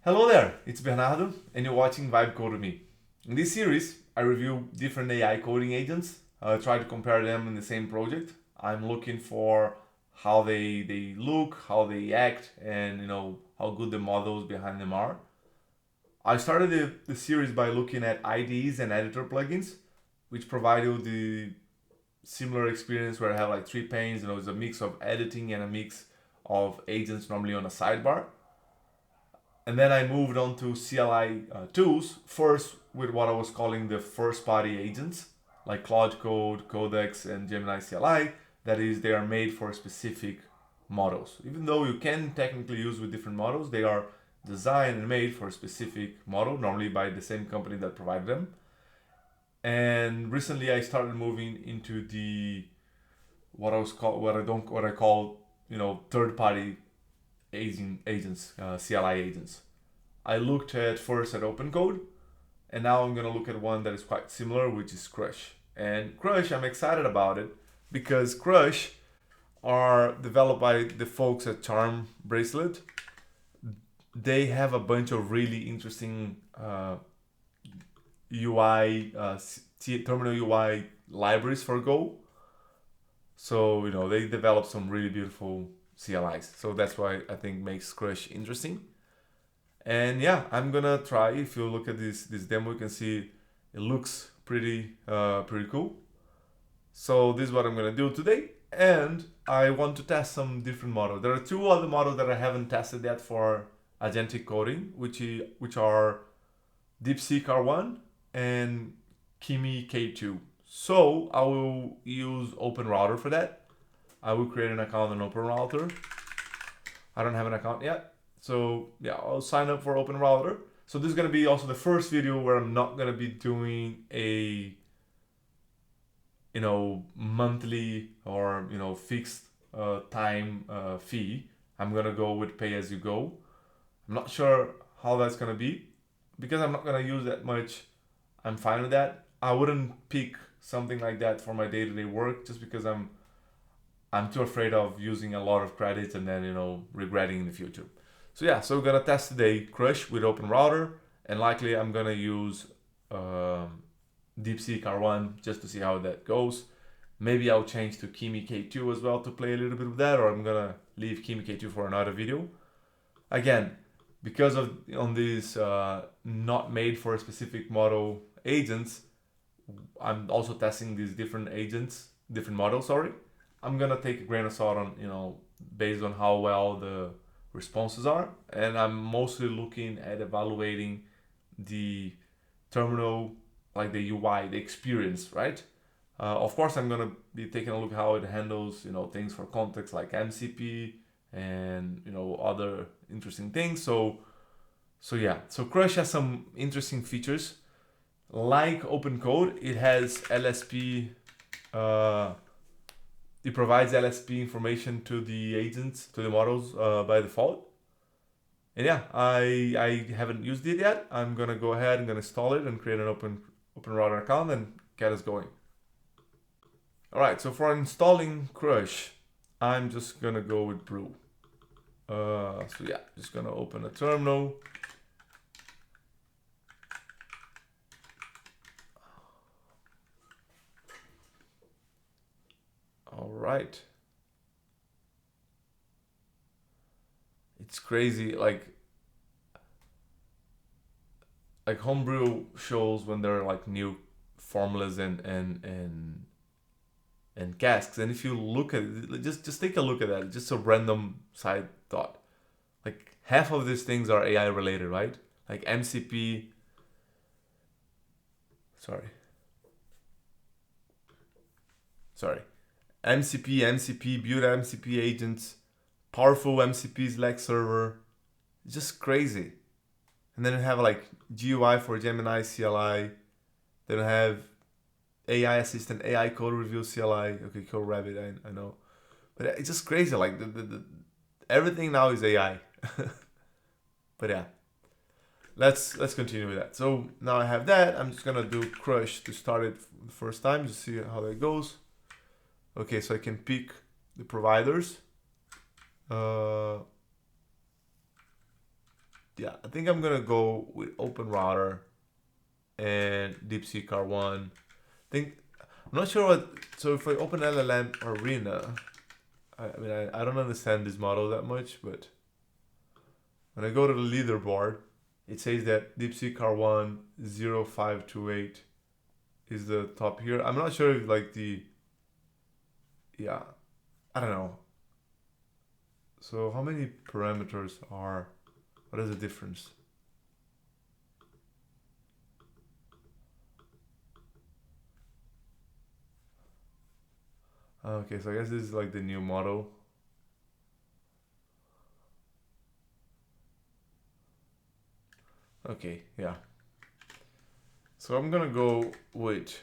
Hello there, it's Bernardo and you're watching Vibe Code with me. In this series, I review different AI coding agents, try to compare them in the same project. I'm looking for how they look, how they act, and how good the models behind them are. I started the series by looking at IDEs and editor plugins, which provide you the similar experience where I have like three panes, it's a mix of editing and a mix of agents normally on a sidebar. And then I moved on to CLI tools, first with what I was calling the first party agents, like Claude Code, Codex, and Gemini CLI. That is, they are made for specific models. Even though you can technically use with different models, they are designed and made for a specific model, normally by the same company that provided them. And recently I started moving into the what I call third party agents, CLI agents. I looked at first at OpenCode, and now I'm gonna look at one that is quite similar, which is Crush. And Crush, I'm excited about it because Crush are developed by the folks at Charm Bracelet. They have a bunch of really interesting UI, terminal UI libraries for Go. So they develop some really beautiful CLIs. So that's why I think makes Crush interesting. And yeah, I'm gonna try. If you look at this demo, you can see it looks pretty cool. So this is what I'm gonna do today, and I want to test some different models. There are two other models that I haven't tested yet for agentic coding, which are Deepseek R1 and Kimi K2. So I will use OpenRouter for that. I will create an account on OpenRouter. I don't have an account yet. So yeah, I'll sign up for OpenRouter. So this is gonna be also the first video where I'm not gonna be doing a monthly or fixed time fee. I'm gonna go with pay as you go. I'm not sure how that's gonna be because I'm not gonna use that much. I'm fine with that. I wouldn't pick something like that for my day-to-day work just because I'm too afraid of using a lot of credits and then regretting in the future. So yeah, so we're gonna test today Crush with OpenRouter, and likely I'm gonna use Deepseek R1 just to see how that goes. Maybe I'll change to Kimi K2 as well to play a little bit of that, or I'm gonna leave Kimi K2 for another video. Again, because of on these not made for a specific model agents, I'm also testing these different models. Sorry, I'm gonna take a grain of salt on based on how well the responses are, and I'm mostly looking at evaluating the terminal, like the UI, the experience, right? Of course, I'm gonna be taking a look how it handles things for context like MCP and other interesting things. So yeah, so Crush has some interesting features. Like OpenCode, it has LSP. It provides LSP information to the agents, to the models by default. And yeah, I haven't used it yet. I'm gonna go ahead and gonna install it and create an OpenRouter account and get us going. All right, so for installing Crush, I'm just gonna go with Brew. So yeah, just gonna open a terminal. All right. It's crazy, like homebrew shows when there are like new formulas and casks, and if you look at it, just take a look at that. Just a random side thought. Like half of these things are AI related, right? Like MCP. Sorry. MCP, build MCP agents, powerful MCP Slack server. It's just crazy. And then you have like GUI for Gemini CLI. Then you have AI assistant, AI code review CLI. Okay, Code Rabbit, I know, but it's just crazy. Like the everything now is AI. But yeah, let's continue with that. So now I have that. I'm just gonna do Crush to start it the first time to see how that goes. Okay, so I can pick the providers. yeah, I think I'm gonna go with OpenRouter and Deepseek R1. I'm not sure what. So if I open LLM Arena, I mean I don't understand this model that much, but when I go to the leaderboard, it says that Deepseek R1 0528 is the top here. I'm not sure if like yeah, I don't know. So how many parameters are, what is the difference? Okay, so I guess this is like the new model. Okay, yeah. So I'm gonna go with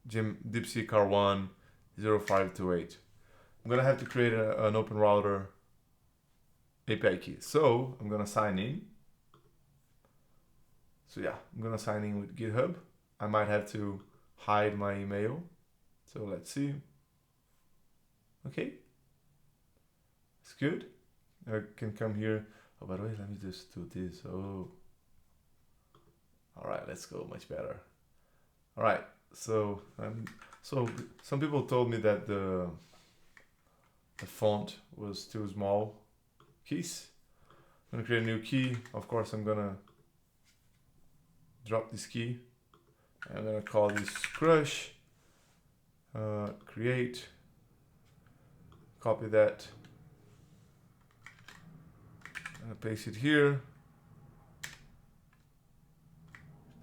Deepseek R1 0528. I'm gonna have to create an OpenRouter API key. So I'm gonna sign in. So yeah, I'm gonna sign in with GitHub. I might have to hide my email. So let's see. Okay, it's good. I can come here. Oh, by the way, let me just do this. Oh, all right, let's go. Much better. All right, so so some people told me that the font was too small. Keys. I'm gonna create a new key. Of course, I'm gonna drop this key. I'm gonna call this crush. Create. Copy that. And paste it here.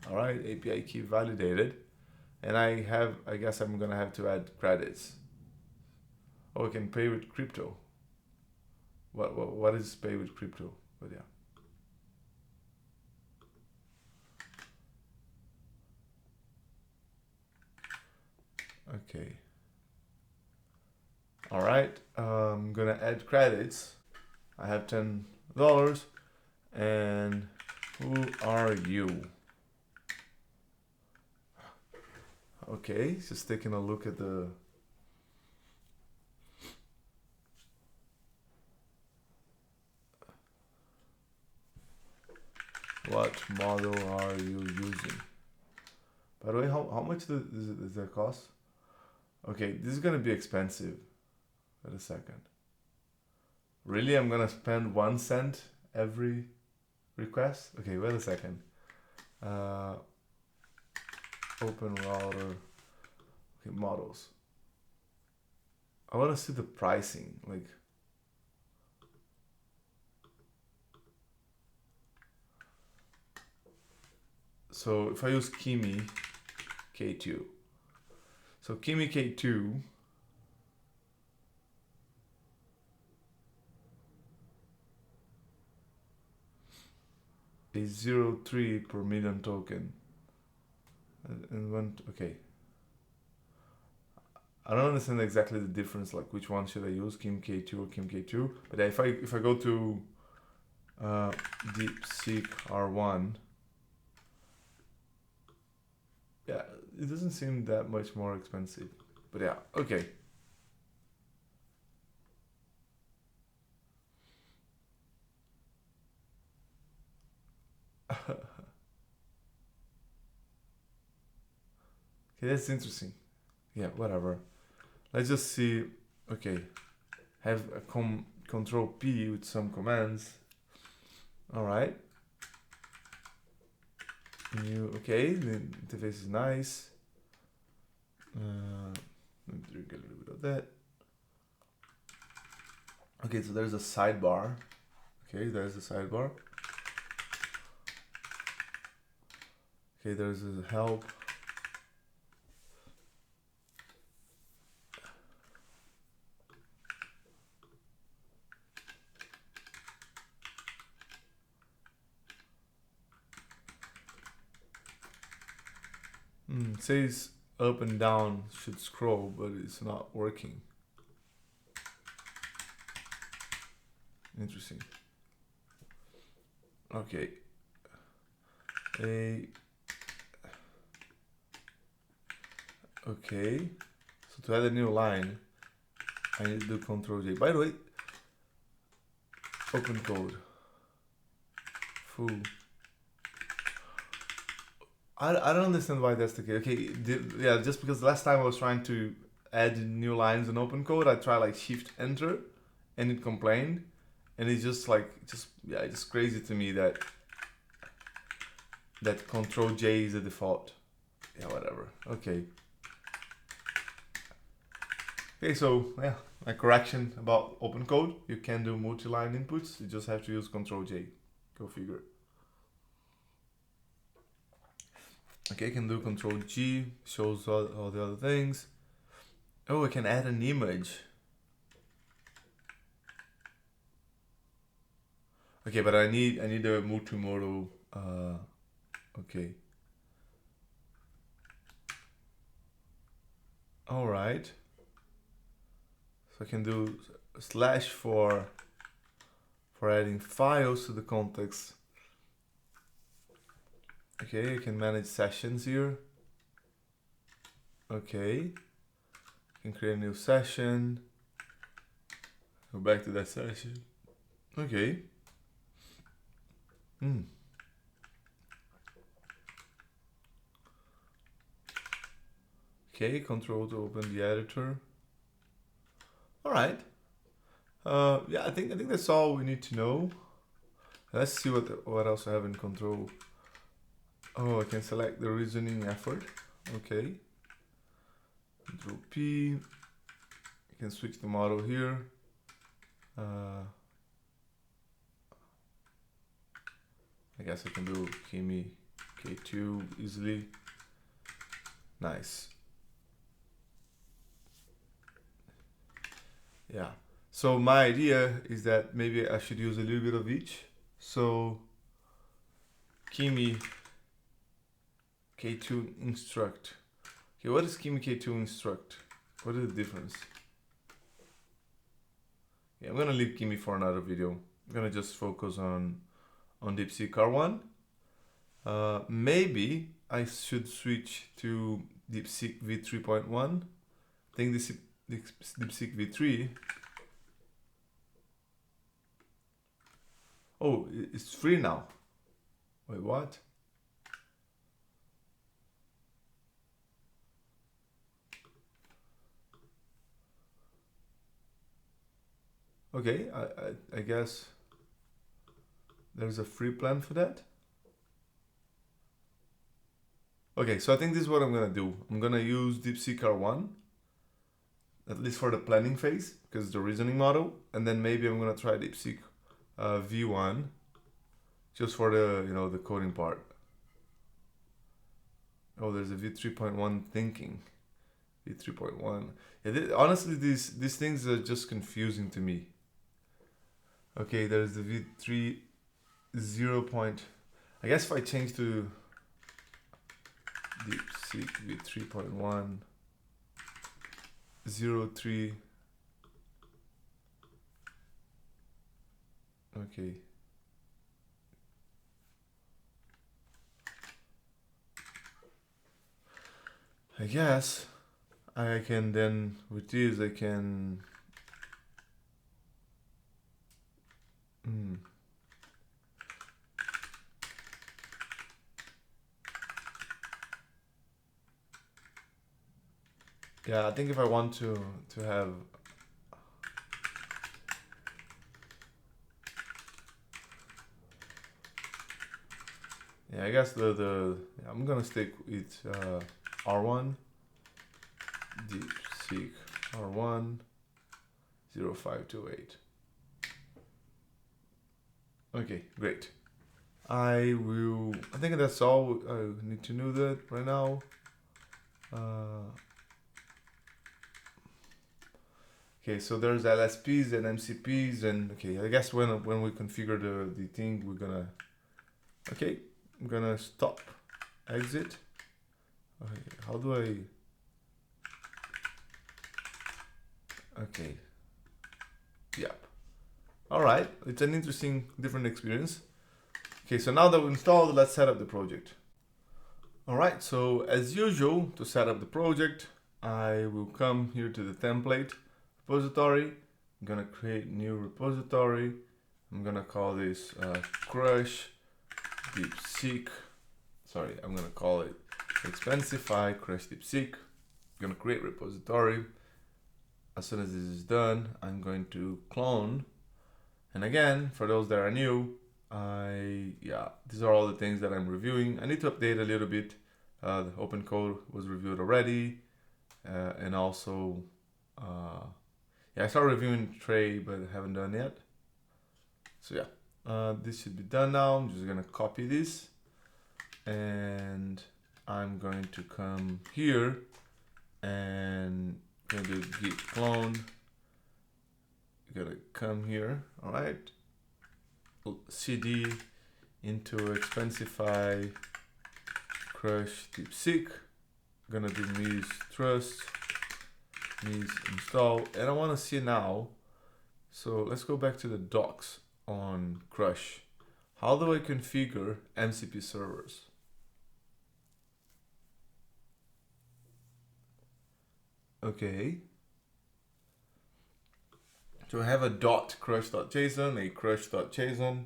All right, API key validated. And I guess I'm gonna have to add credits. Oh, I can pay with crypto. What is pay with crypto? But yeah. Okay. All right, I'm gonna add credits. I have $10. And who are you? Okay, just taking a look at the what model are you using? By the way, how much does that cost? Okay, this is gonna be expensive. Wait a second. Really, I'm gonna spend 1 cent every request? Okay, wait a second. OpenRouter. Okay, models. I wanna see the pricing, like. So if I use Kimi K2, so Kimi K2 is 0.3 per million token. And when, okay. I don't understand exactly the difference, like which one should I use, Kim K2 or Kim K2. But if I go to Deepseek R1, yeah, it doesn't seem that much more expensive. But yeah, okay. Okay, that's interesting. Yeah, whatever. Let's just see. Okay, have a Control P with some commands. All right. New. Okay, the interface is nice. Let me drink a little bit of that. Okay, so there's a sidebar. Okay, there's a sidebar. Okay, there's a help. It says up and down should scroll, but it's not working. Interesting. Okay. Okay. So to add a new line, I need to do Control J. By the way, OpenCode full. I don't understand why that's the case. Okay, yeah, just because last time I was trying to add new lines in OpenCode, I tried like Shift Enter, and it complained, and it's just like it's crazy to me that Control J is the default. Yeah, whatever. Okay. Okay, so yeah, a correction about OpenCode. You can do multi-line inputs. You just have to use Control J. Go figure. Okay, I can do Control G, shows all the other things. Oh, I can add an image. Okay, but I need a multimodal. Okay. All right. So I can do slash for adding files to the context. Okay, I can manage sessions here. Okay. I can create a new session. Go back to that session. Okay. Okay, control to open the editor. All right. Yeah, I think that's all we need to know. Let's see what else I have in control. Oh, I can select the reasoning effort. Okay. Control P. I can switch the model here. I guess I can do Kimi K2 easily. Nice. Yeah. So my idea is that maybe I should use a little bit of each. So Kimi K2 instruct. Okay, what is Kimi K2 instruct? What is the difference? Yeah, I'm gonna leave Kimi for another video. I'm gonna just focus on Deepseek R1. Maybe I should switch to Deepseek V3.1. I think this Deepseek V3. Oh, it's free now. Wait, what? Okay, I guess there's a free plan for that. Okay, so I think this is what I'm gonna do. I'm gonna use Deepseek R1, at least for the planning phase, because it's the reasoning model, and then maybe I'm gonna try Deepseek V1, just for the the coding part. Oh, there's a V3.1 thinking. V3.1. Yeah, honestly, these things are just confusing to me. Okay, there's the V3 0. I guess if I change to Deepseek V3.1 03. Okay. I guess I can then, with this, I can yeah, I think if I want to have I guess I'm gonna stick with R1 Deepseek R1 0528. Okay, great. I think that's all I need to know that right now. Okay, so there's LSPs and MCPs, and okay, I guess when we configure the thing, we're gonna I'm gonna stop, exit. Okay, how do I? Okay. Yep. All right, it's an interesting, different experience. Okay, so now that we've installed, let's set up the project. All right, so as usual, to set up the project, I will come here to the template repository. I'm gonna create new repository. I'm gonna call this crush Deepseek. Sorry, I'm gonna call it Expensify Crush Deepseek. I'm gonna create repository. As soon as this is done, I'm going to clone. And again, for those that are new, these are all the things that I'm reviewing. I need to update a little bit. The OpenCode was reviewed already, and also, I started reviewing Tray, but I haven't done yet. So this should be done now. I'm just gonna copy this, and I'm going to come here and gonna do git clone. Gotta come here, all right. CD into Expensify Crush Deepseek. Gonna do mis install, and I want to see now. So let's go back to the docs on Crush. How do I configure MCP servers? Okay. So I have a dot crush.json, a crush.json.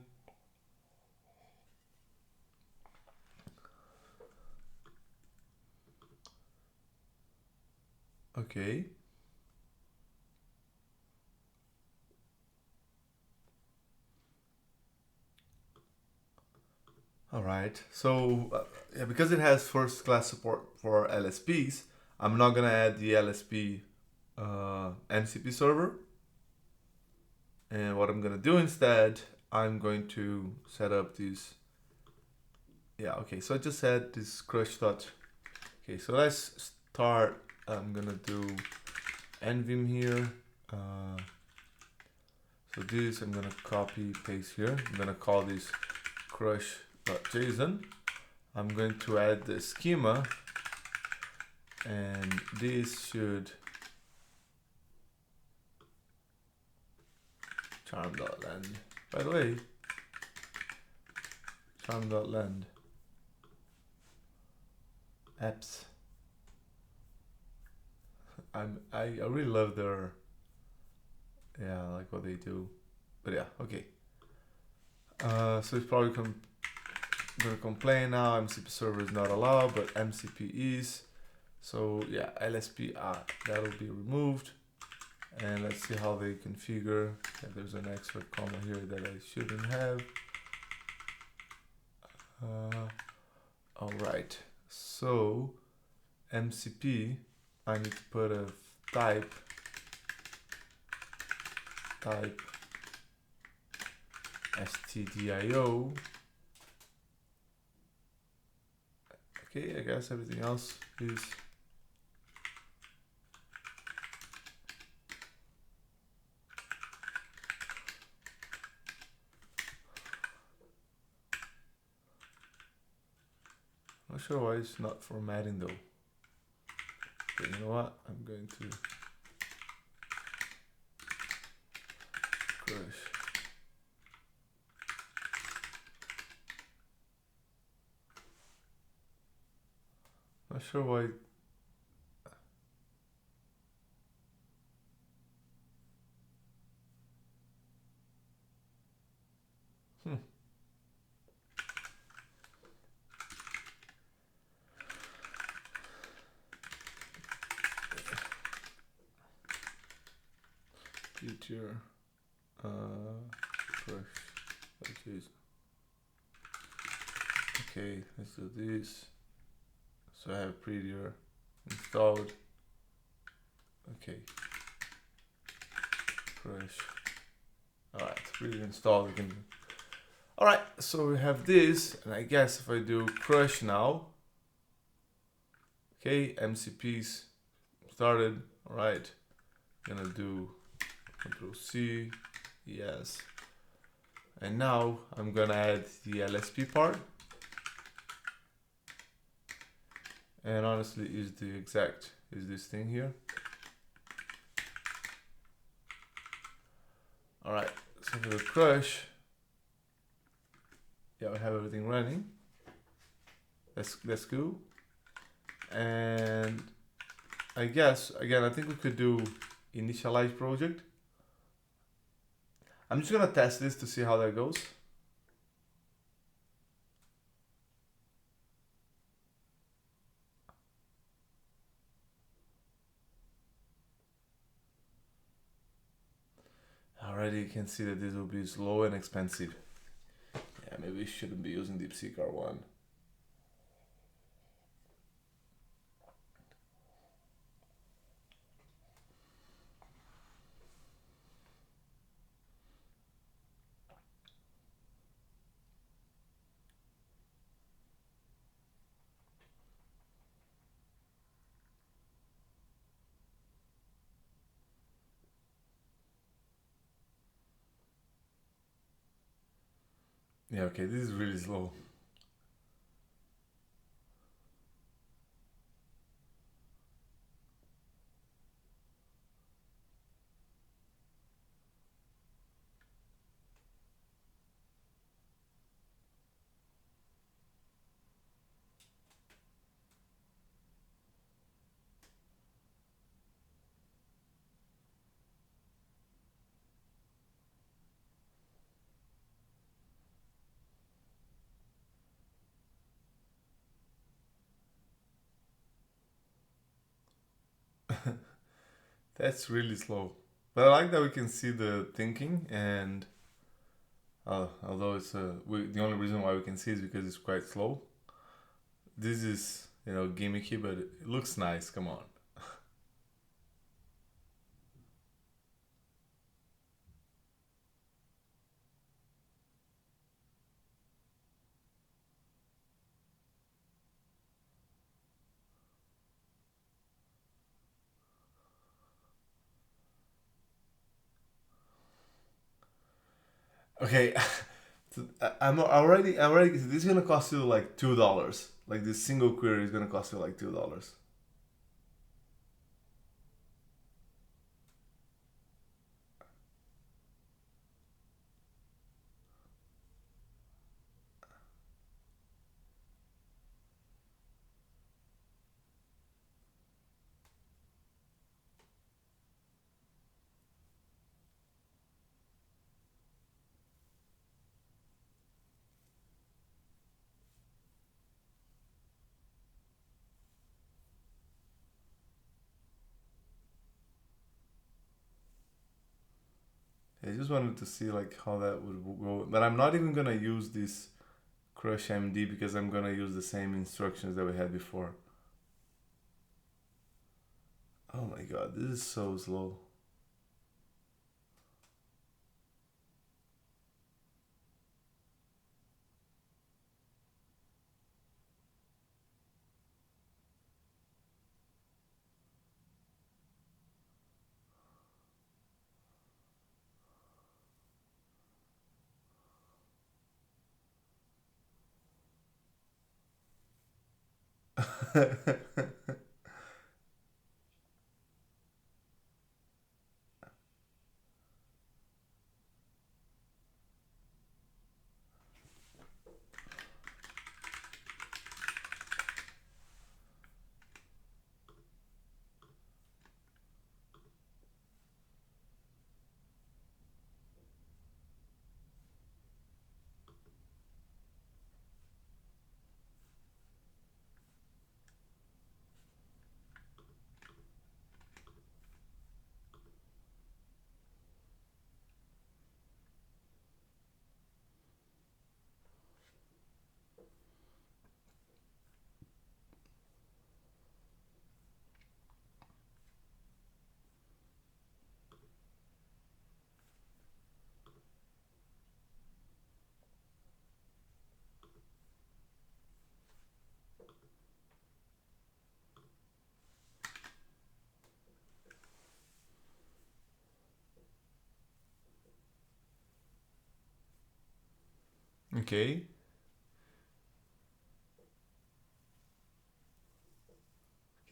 Okay. All right. So because it has first class support for LSPs, I'm not gonna add the LSP MCP server. And what I'm gonna do instead, I'm going to set up this. Okay, so I just had this crush dot. Okay, so let's start. I'm gonna do nvim here. So this I'm gonna copy paste here. I'm gonna call this crush.json. I'm going to add the schema, and this should charm.land. By the way, charm.land apps. I really love their like what they do. But okay. So it's probably gonna complain now. MCP server is not allowed, but MCP is. So LSP that'll be removed. And let's see how they configure. There's an extra comma here that I shouldn't have. All right. So MCP, I need to put a type stdio. Okay, I guess everything else is. Not sure why it's not formatting though. Okay, you know what? I'm going to crush. Not sure why. Future crush. Okay, let's do this. So I have prettier installed. Okay. Crush. Alright, prettier installed again. Alright, so we have this, and I guess if I do crush now. Okay, MCPs started. Alright. Gonna do Control C, yes. And now I'm gonna add the LSP part. And honestly, is this thing here. All right, so for the crush, we have everything running. That's cool. And I guess, again, I think we could do initialize project. I'm just gonna test this to see how that goes. already can see that this will be slow and expensive. Yeah, maybe we shouldn't be using Deepseek R1. Yeah, okay, this is really slow. That's really slow. But I like that we can see the thinking, and although it's the only reason why we can see is because it's quite slow. This is, gimmicky, but it looks nice. Come on. Okay, so I'm already. This is gonna cost you like $2. Like this single query is gonna cost you like $2. I just wanted to see like how that would go, but I'm not even gonna use this crush MD because I'm gonna use the same instructions that we had before. Oh my god, this is so slow. Okay.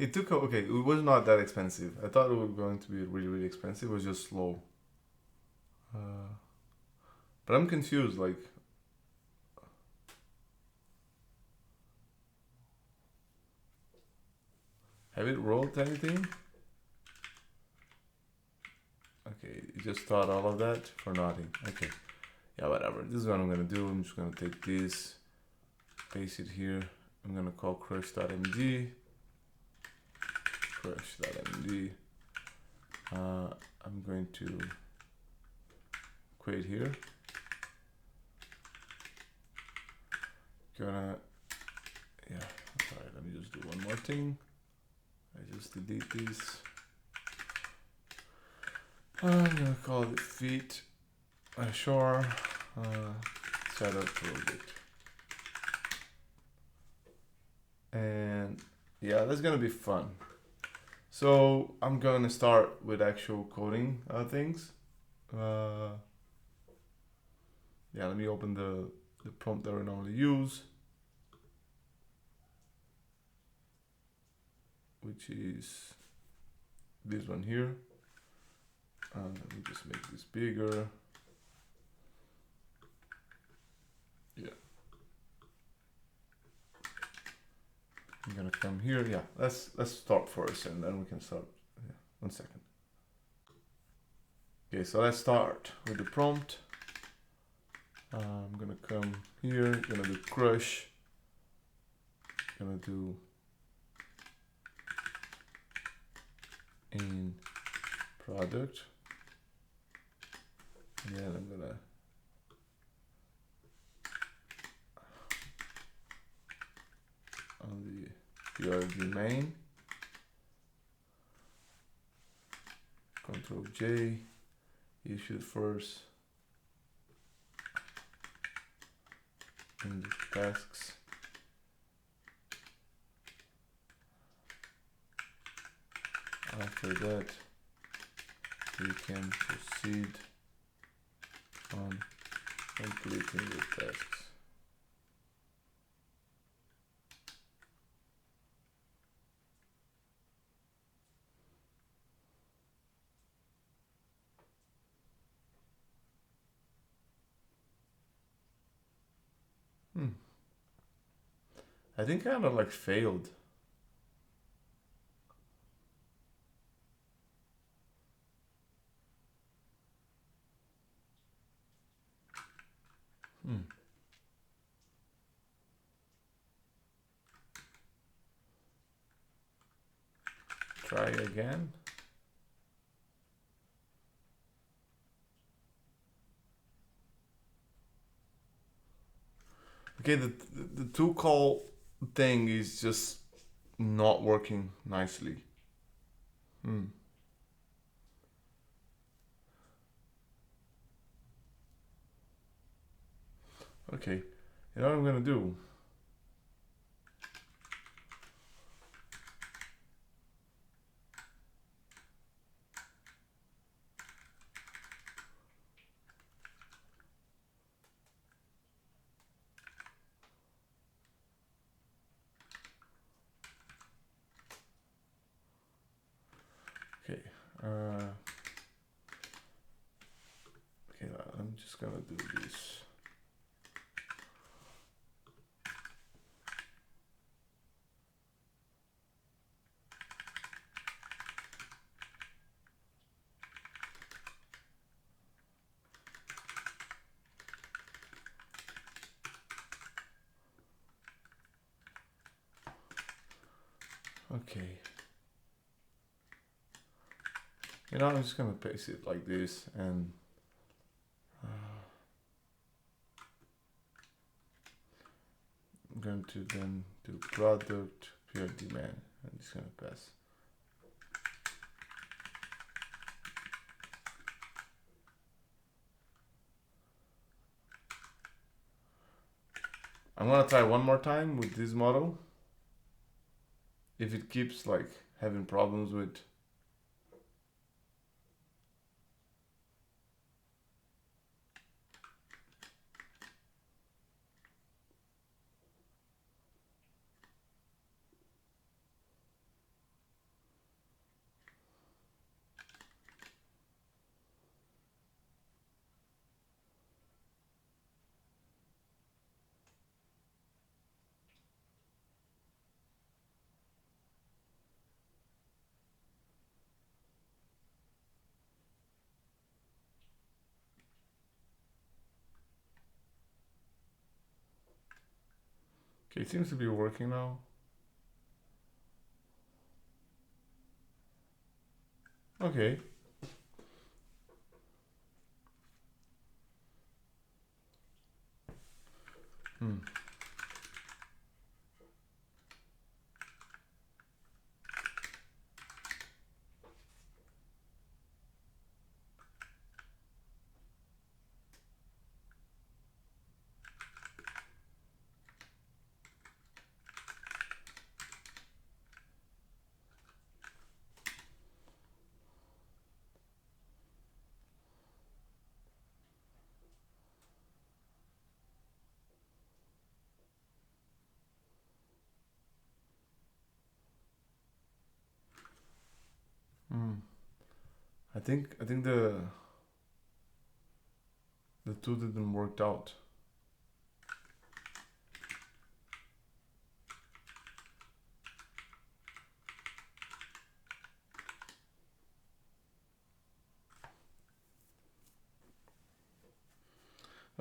Okay, it was not that expensive. I thought it was going to be really, really expensive. It was just slow. Uh, but I'm confused. Like, have it rolled anything? Okay, it just thought all of that for nothing. Okay, yeah, whatever. This is what I'm gonna do. I'm just gonna take this, paste it here. I'm gonna call crush.md. Crush.md. I'm going to quit here. Gonna, yeah, sorry, let me just do one more thing. I just delete this. I'm gonna call it feet ashore setup project. And yeah, that's gonna be fun. So I'm gonna start with actual coding things. Yeah, let me open the prompt that we normally use, which is this one here. Let me just make this bigger. Yeah. I'm gonna come here. Yeah, let's start first, and then we can start. Yeah, 1 second. Okay, so let's start with the prompt. I'm gonna come here. Gonna do crush. Gonna do in product. And then I'm gonna on the PRD main. Control J, issued first in the tasks. After that, we can proceed on completing the tasks. I think kind of like failed. Try again. Okay, the to call thing is just not working nicely. Okay, you know what I'm gonna do? Okay, okay, I'm just gonna do this. Okay. You know, I'm just gonna paste it like this, and I'm going to then do product pure demand, and it's gonna pass. I'm gonna try one more time with this model. If it keeps like having problems with okay, it seems to be working now. Okay. Hmm. I think the two didn't work out.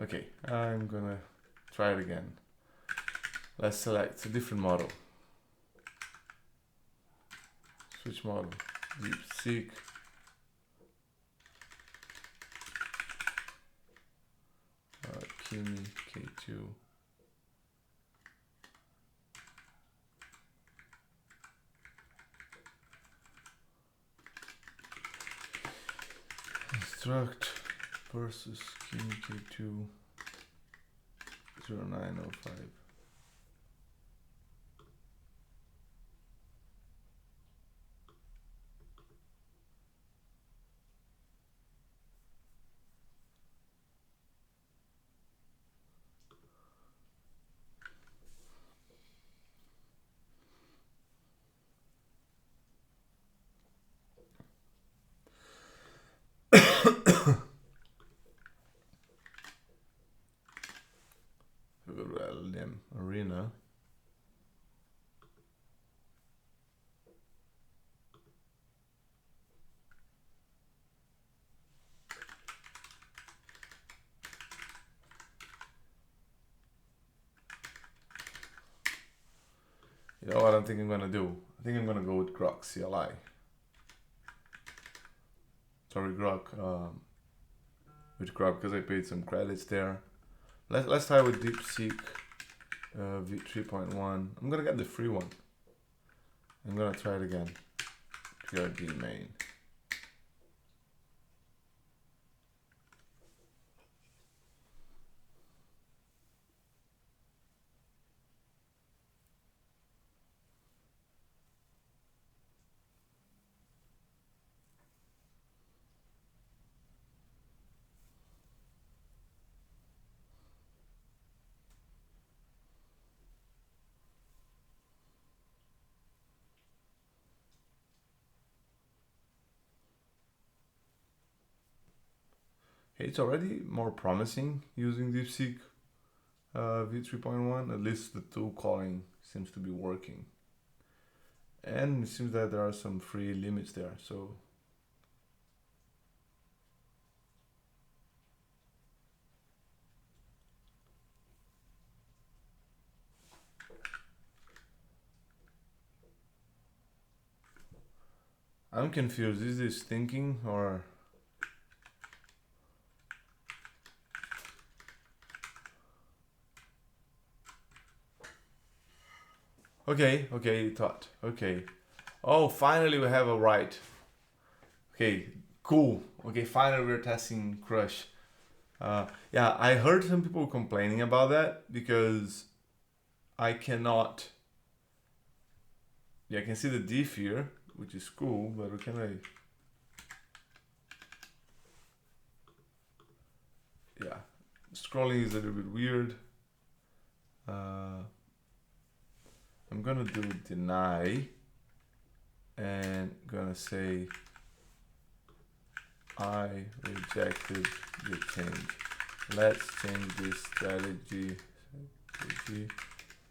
Okay, I'm gonna try it again. Let's select a different model. Switch model. Deepseek. Kimi K2. Instruct versus Kimi K2 0905. LLM Arena. You know what I think I'm gonna do? I think I'm gonna go with Grok CLI. Sorry, Grok. With Grok because I paid some credits there. Let's try with Deepseek V3.1. I'm gonna get the free one. I'm gonna try it again. PRD main. Hey, it's already more promising using Deepseek V3.1. At least the tool calling seems to be working. And it seems that there are some free limits there, so I'm confused. Is this thinking or okay, thought. Okay. Oh, finally we have a right. Okay, cool. Okay, finally we're testing Crush. Yeah, I heard some people complaining about that because I cannot. Yeah, I can see the diff here, which is cool, but can I? Yeah, scrolling is a little bit weird. I'm gonna do deny and gonna say I rejected the change. Let's change this strategy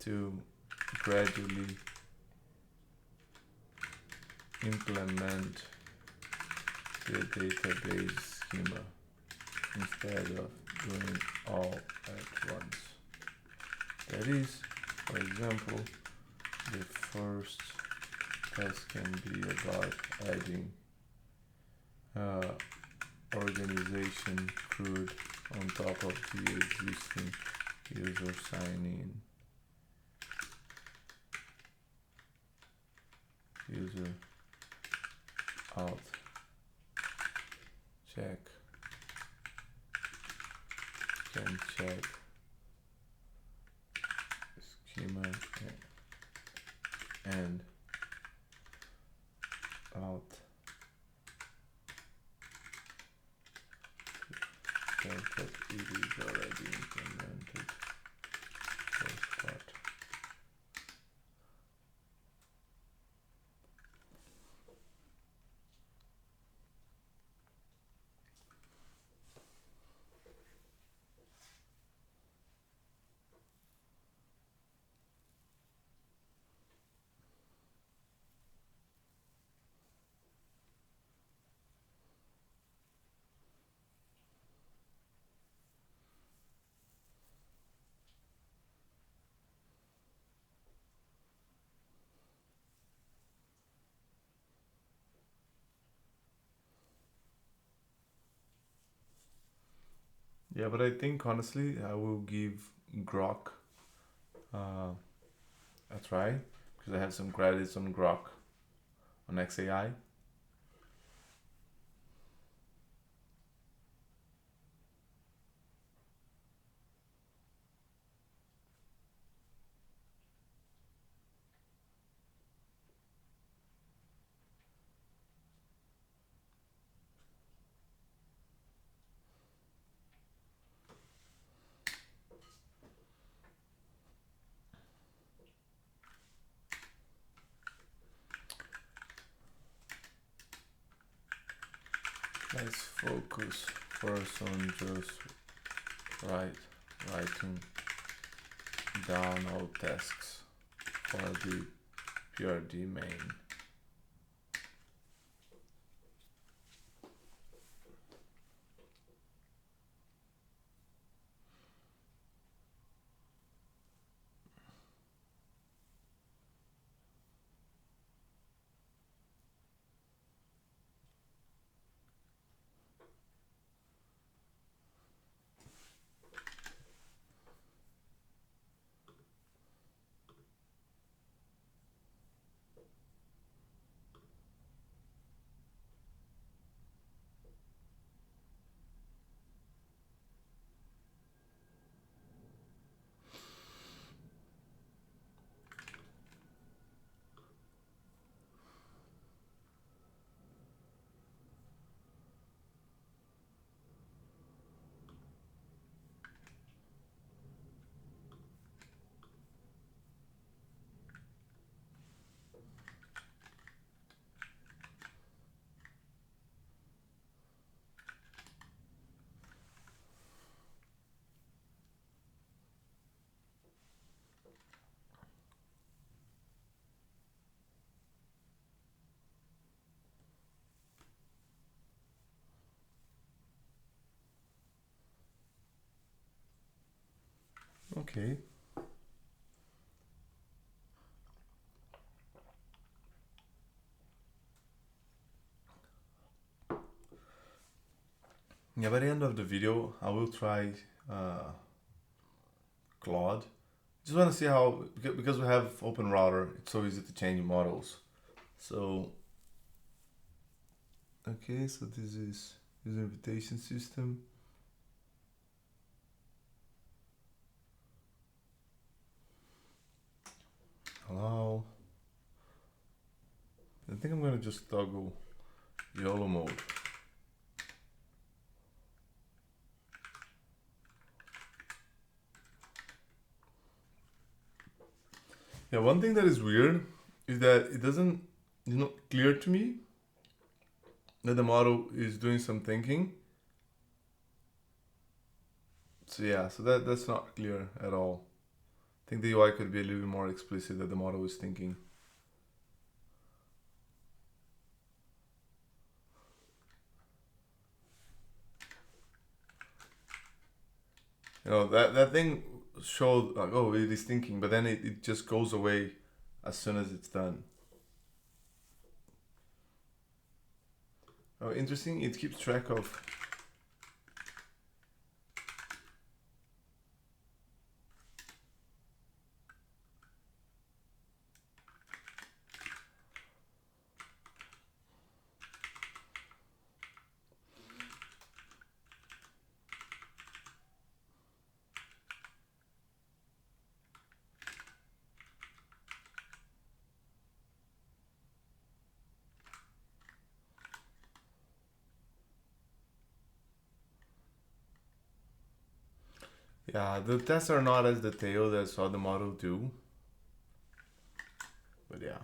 to gradually implement the database schema instead of doing all at once. That is, for example, the first test can be about adding organization CRUD on top of the existing User sign in. User out. Check. Can check. Schema and out. Check that it is already implemented. First part. Yeah, but I think honestly, I will give Grok a try because I have some credits on Grok on XAI. Let's focus first on just writing down all tasks for the PRD main. Okay. Yeah, by the end of the video, I will try Claude. Just want to see how, because we have OpenRouter, it's so easy to change models. So, okay, so this is user invitation system. Allow. I think I'm gonna just toggle YOLO mode. Yeah, one thing that is weird is that it doesn't, clear to me that the model is doing some thinking. So yeah, so that's not clear at all. I think the UI could be a little bit more explicit that the model is thinking. That thing showed like, oh, it is thinking, but then it just goes away as soon as it's done. Oh, interesting, it keeps track of Yeah, the tests are not as detailed as other models do, but yeah.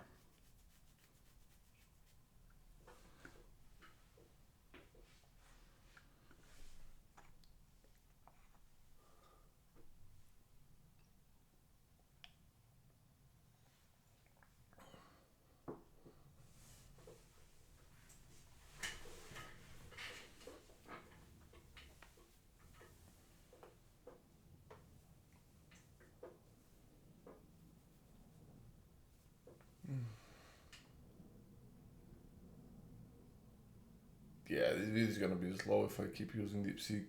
Yeah, this video is gonna be slow if I keep using Deepseek.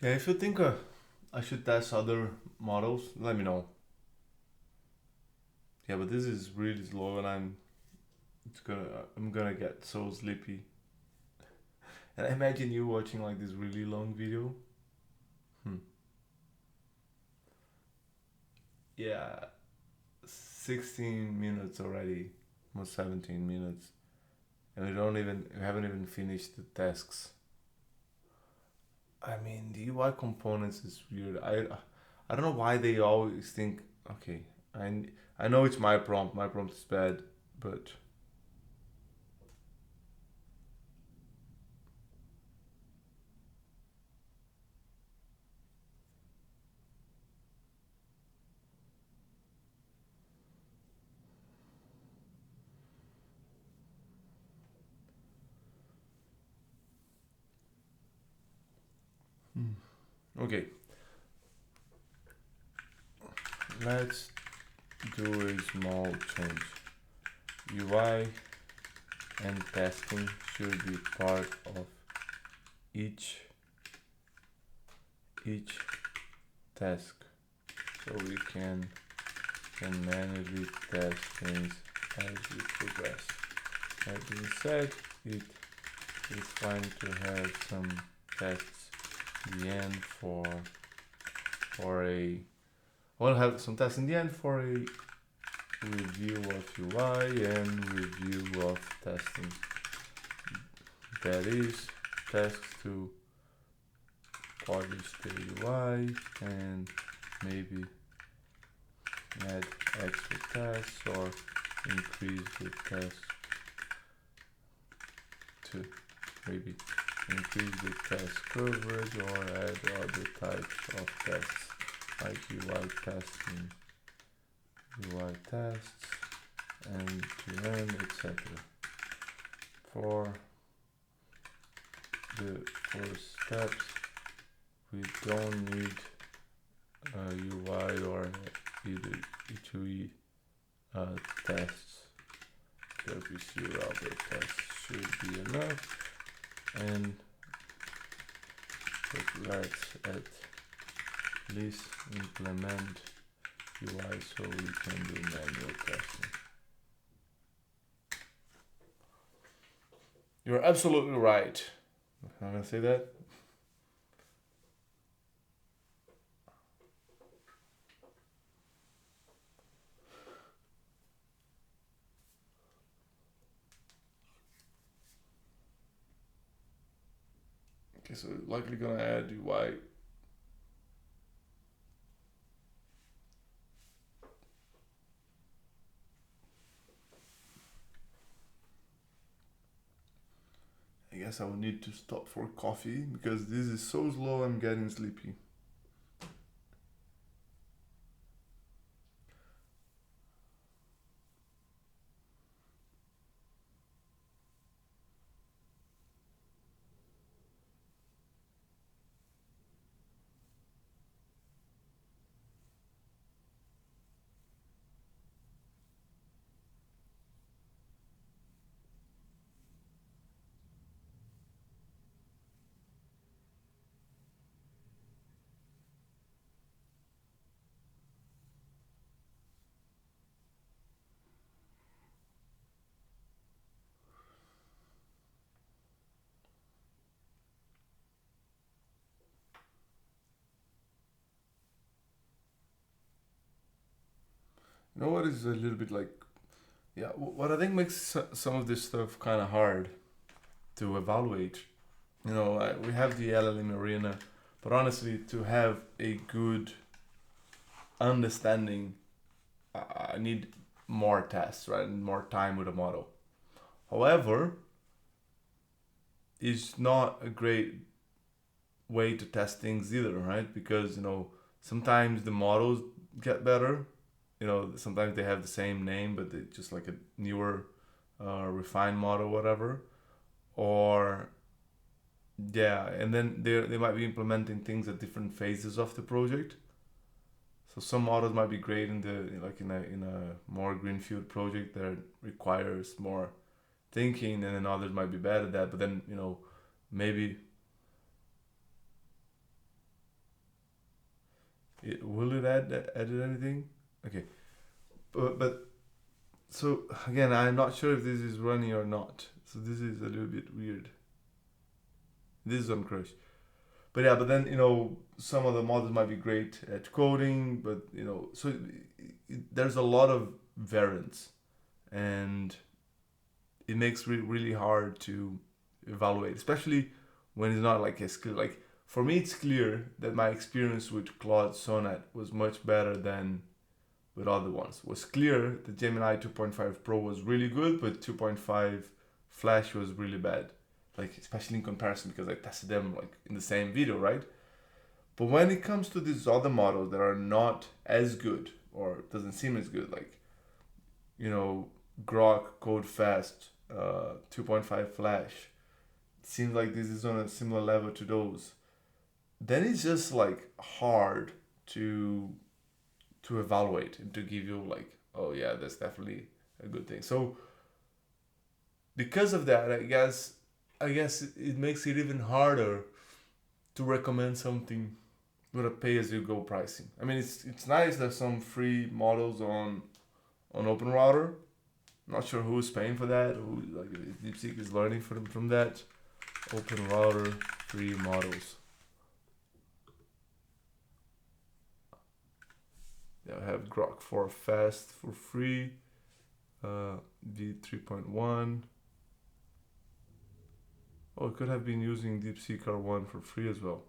Yeah, if you think I should test other models, let me know. Yeah, but this is really slow and I'm gonna get so sleepy. And I imagine you watching like this really long video. Yeah, 16 minutes already, almost 17 minutes. And we haven't even finished the tasks. I mean, the UI components is weird. I don't know why they always think, okay, I know it's my prompt. My prompt is bad, but okay. Let's do a small change. UI and testing should be part of each task, so we can manually test things as we progress. That being said, it is fine to have some tests in the end for a we'll have some tests in the end for a review of UI and review of testing. That is tasks to polish the UI and maybe add extra tests or increase the tests to maybe increase the test coverage or add other types of tests like UI testing, UI tests, and QM, etc. For the first steps, we don't need UI or either E2E tests. WC router tests should be enough, and let's at least implement UI so we can do manual testing. You're absolutely right. I'm gonna say that. Okay, so likely gonna add UI. guess I will need to stop for coffee because this is so slow I'm getting sleepy. You know what is a little bit like, yeah, what I think makes some of this stuff kind of hard to evaluate. You know, we have the LLM arena, but honestly, to have a good understanding, I need more tests, right, and more time with a model. However, it's not a great way to test things either, right? Because sometimes the models get better. Sometimes they have the same name, but it's just like a newer, refined model, whatever. Or yeah, and then they might be implementing things at different phases of the project. So some models might be great in a more greenfield project that requires more thinking, and then others might be bad at that. But then maybe will it added anything? Okay, but so again, I'm not sure if this is running or not. So this is a little bit weird. This is on Crush. But yeah, but then some of the models might be great at coding, but so there's a lot of variance, and it makes it really hard to evaluate, especially when it's not like as clear. Like for me, it's clear that my experience with Claude Sonnet was much better than with other ones. It was clear that Gemini 2.5 Pro was really good, but 2.5 Flash was really bad. Like especially in comparison because I tested them like in the same video, right? But when it comes to these other models that are not as good or doesn't seem as good, like Grok Code Fast, 2.5 Flash, it seems like this is on a similar level to those. Then it's just like hard to evaluate and to give you like, oh yeah, that's definitely a good thing. So because of that, I guess it makes it even harder to recommend something with a pay-as-you-go pricing. I mean, it's nice there's some free models on OpenRouter. Not sure who's paying for that. Who like Deepseek is learning from that. OpenRouter free models. Yeah, I have Grok 4 Fast for free. V3.1. Oh, I could have been using Deepseek R1 for free as well.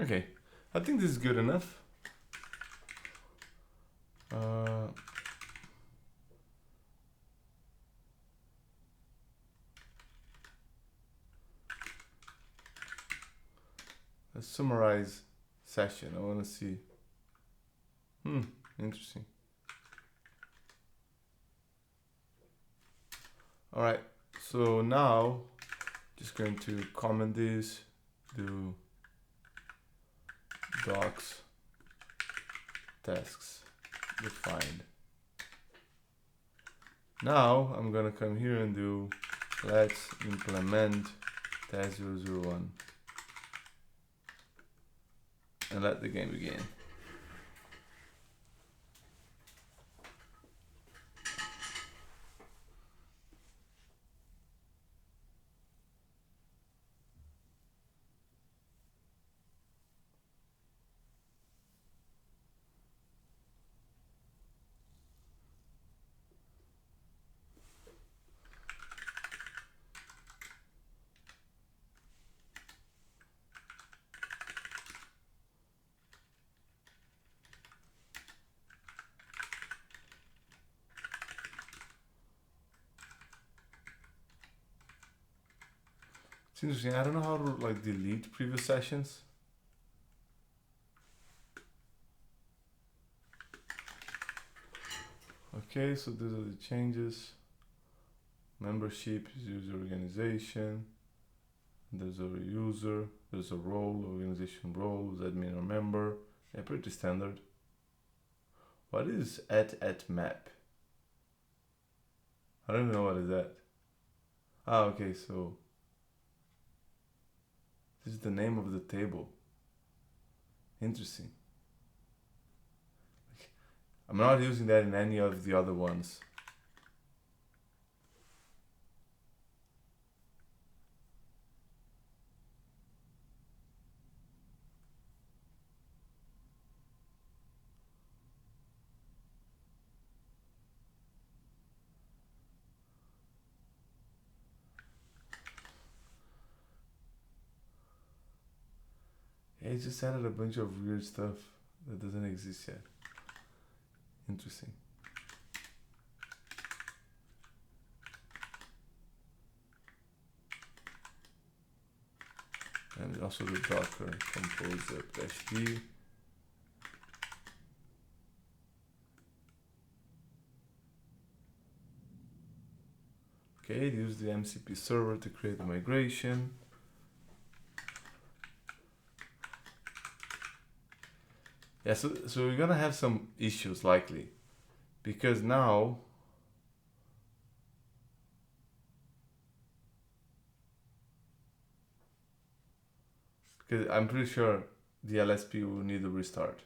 Okay, I think this is good enough. Let's summarize session. I want to see. Interesting. All right, so now just going to comment this, do docs tasks defined. Now I'm gonna come here and do let's implement test001 and let the game begin. It's interesting. I don't know how to like delete previous sessions. Okay, so these are the changes. Membership is user organization. There's a user. There's a role, organization role, is admin or member. Yeah, pretty standard. What is at map? I don't even know what is that. Ah, okay, so this is the name of the table. Interesting. I'm not using that in any of the other ones. Yeah, it just added a bunch of weird stuff that doesn't exist yet. Interesting. And also the Docker compose -d. Okay, use the MCP server to create the migration. Yeah, so we're gonna have some issues likely, because now because I'm pretty sure the LSP will need a restart.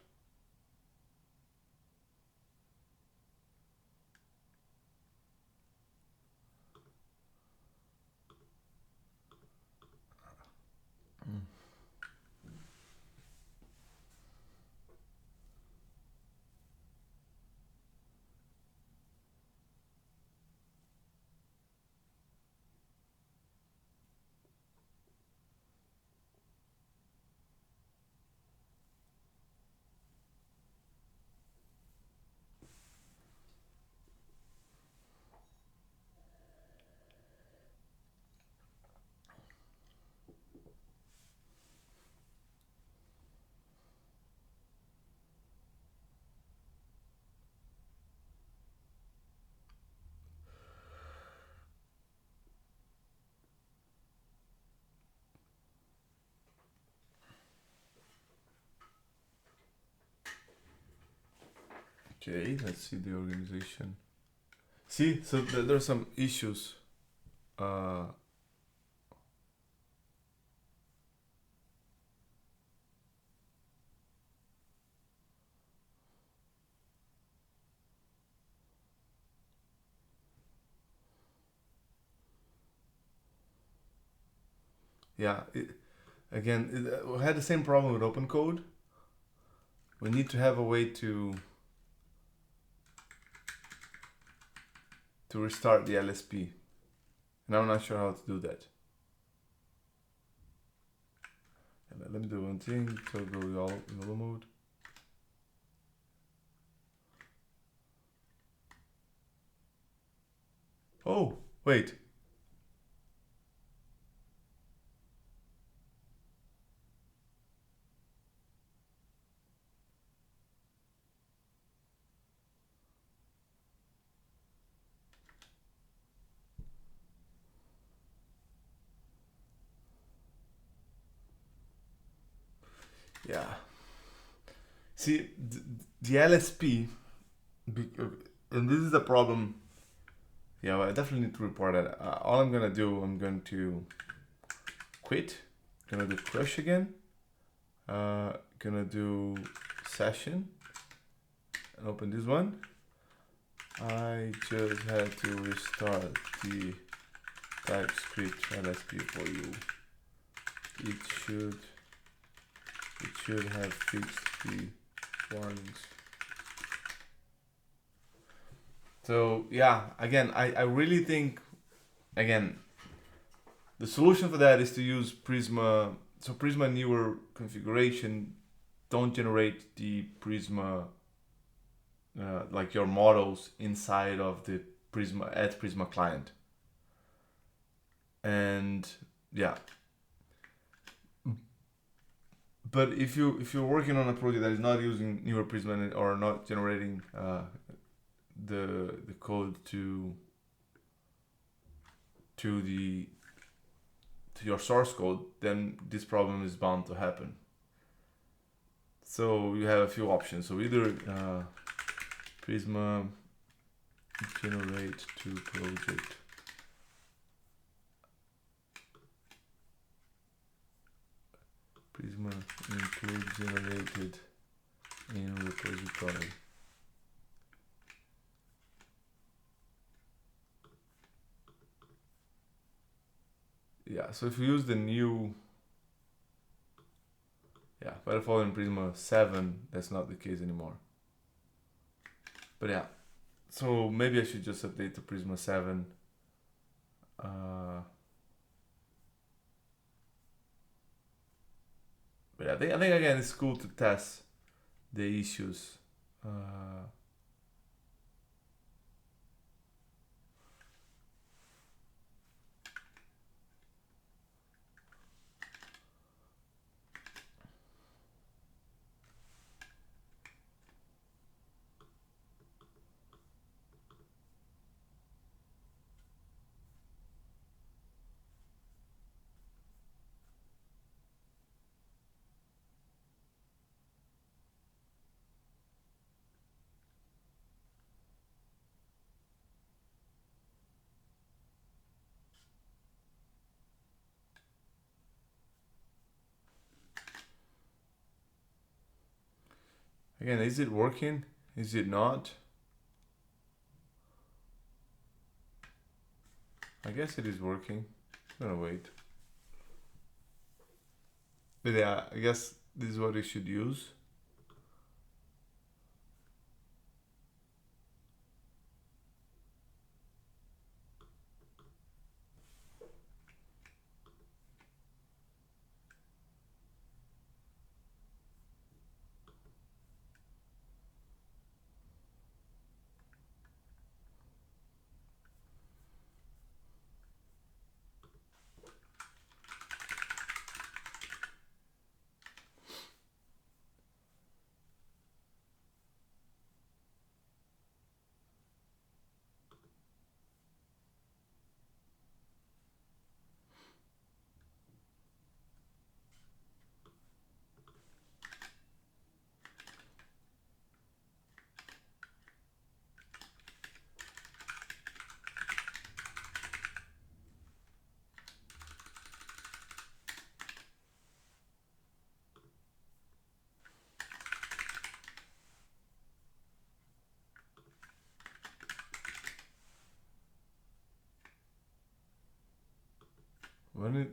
Okay, let's see the organization. See, so there's some issues. Yeah, we had the same problem with OpenCode. We need to have a way to restart the LSP, and I'm not sure how to do that. Let me do one thing. Toggle YOLO mode. Oh, wait. Yeah. See, the LSP, and this is the problem Yeah, well, I definitely need to report that. All I'm gonna do, I'm going to quit. Gonna do crush again. Gonna do session and open this one. I just had to restart the TypeScript LSP for you. It should have fixed the warnings. So yeah, again, I really think, again, the solution for that is to use Prisma. So Prisma newer configuration don't generate the Prisma, like your models inside of the Prisma client. And yeah, but if you're working on a project that is not using newer Prisma or not generating the code to your source code, then this problem is bound to happen. So you have a few options. So either Prisma generate to project, Prisma include generated in repository. Yeah, so if you use the new, yeah, by default in Prisma 7, that's not the case anymore. But yeah, so maybe I should just update to Prisma 7. But yeah, I think again it's cool to test the issues. Again, is it working? Is it not? I guess it is working. I'm gonna wait. But yeah, I guess this is what we should use.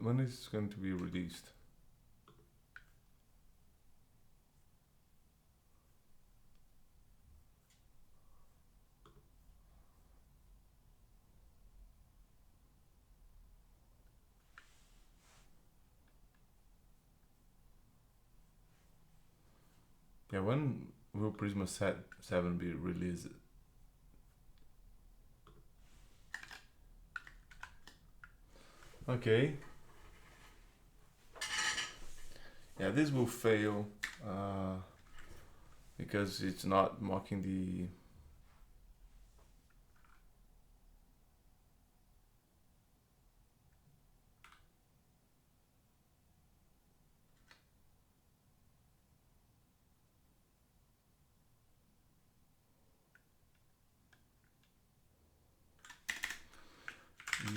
When is it going to be released? Yeah, when will Prisma 7 be released? Okay. Yeah, this will fail because it's not mocking the.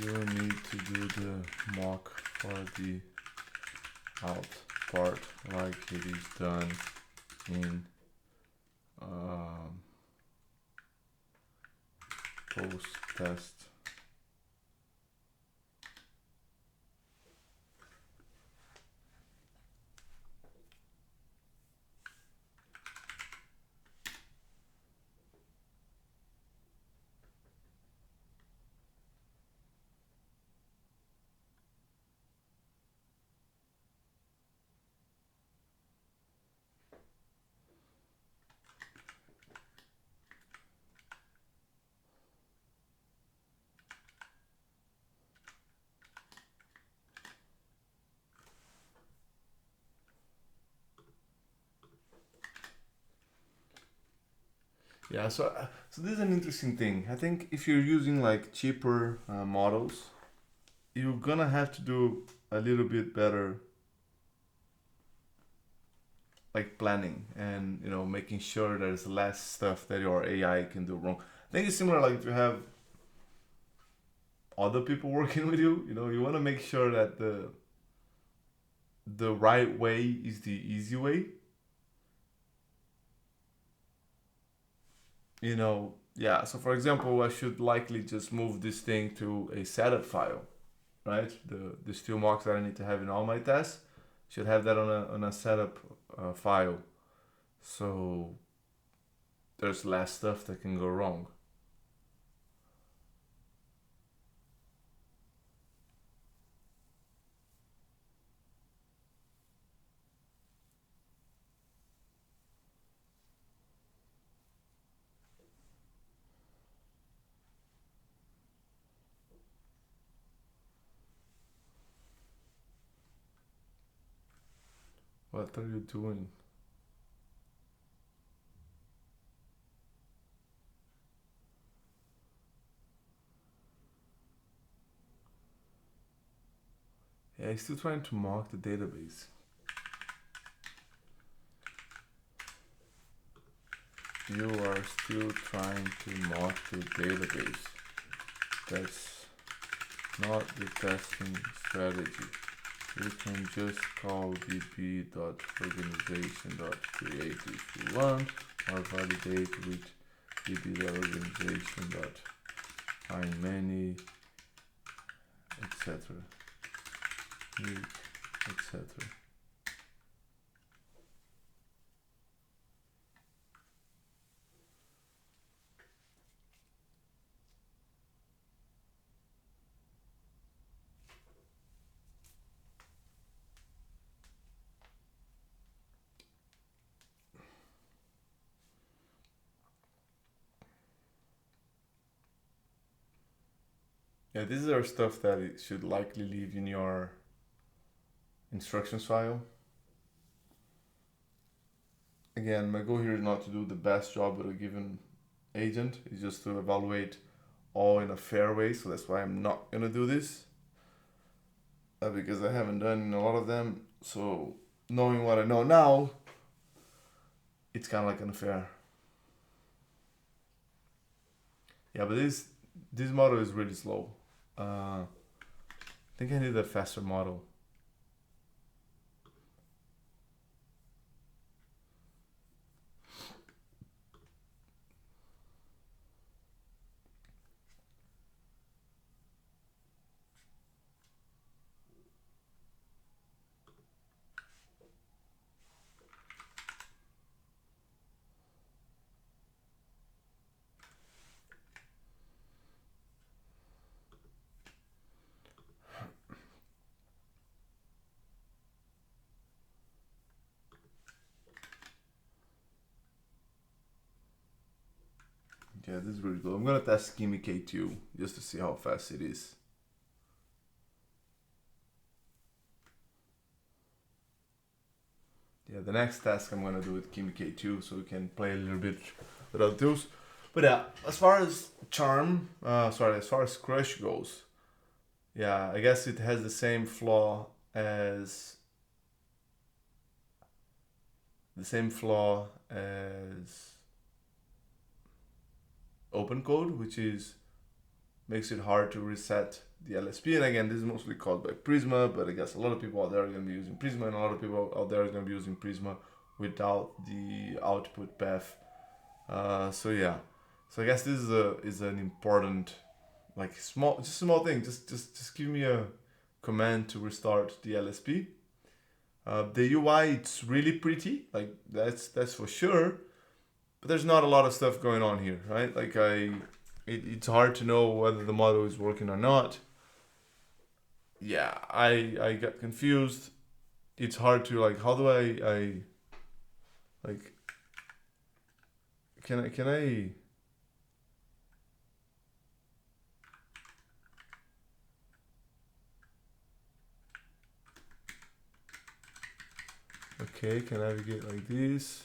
you need to do the mock for the out part like it is done in post test. Yeah, so this is an interesting thing. I think if you're using like cheaper models, you're gonna have to do a little bit better like planning and making sure there's less stuff that your AI can do wrong. I think it's similar like if you have other people working with you, you want to make sure that the right way is the easy way. Yeah, so for example, I should likely just move this thing to a setup file, right? The still mocks that I need to have in all my tests should have that on a setup file. So there's less stuff that can go wrong. What are you doing? Yeah, he's still trying to mock the database. You are still trying to mock the database. That's not the testing strategy. You can just call db.organization.create if you want, or validate with db.organization.findMany, etc. etc. Yeah, these are stuff that it should likely leave in your instructions file. Again, my goal here is not to do the best job with a given agent, it's just to evaluate all in a fair way, so that's why I'm not gonna do this. Because I haven't done a lot of them, so knowing what I know now, it's kind of like unfair. Yeah, but this model is really slow. I think I need a faster model. Yeah, this is really cool. I'm gonna test Kimi K2 just to see how fast it is. Yeah, the next task I'm gonna do with Kimi K2 so we can play a little bit with other tools. But yeah, as far as as far as Crush goes, yeah, I guess it has the same flaw as OpenCode, which is makes it hard to reset the LSP. And again, this is mostly caused by Prisma, but I guess a lot of people out there are going to be using Prisma, and a lot of people out there are going to be using Prisma without the output path. So yeah, so I guess this is an important, like small thing. Just give me a command to restart the LSP. The UI, it's really pretty, like that's for sure, but there's not a lot of stuff going on here, right? Like it's hard to know whether the model is working or not. Yeah, I got confused. It's hard to, like, how do I like, can I okay, can I navigate like this?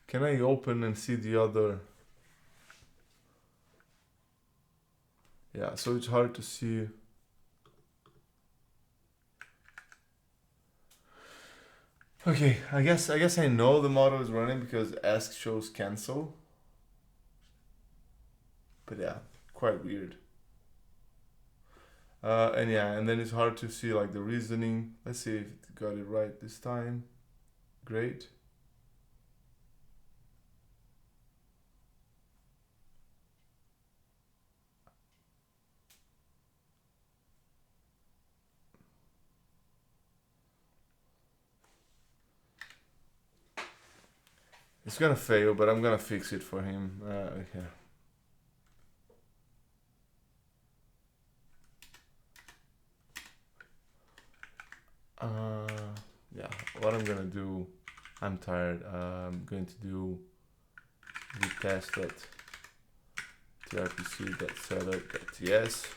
Can I open and see the other? Yeah, so it's hard to see. Okay, I guess I know the model is running because ask shows cancel. But yeah, quite weird. And yeah, and then it's hard to see like the reasoning. Let's see if it got it right this time. Great. It's gonna fail, but I'm gonna fix it for him. Yeah. Yeah, what I'm gonna do, I'm tired. I'm going to do the test.trpc.setup.ts.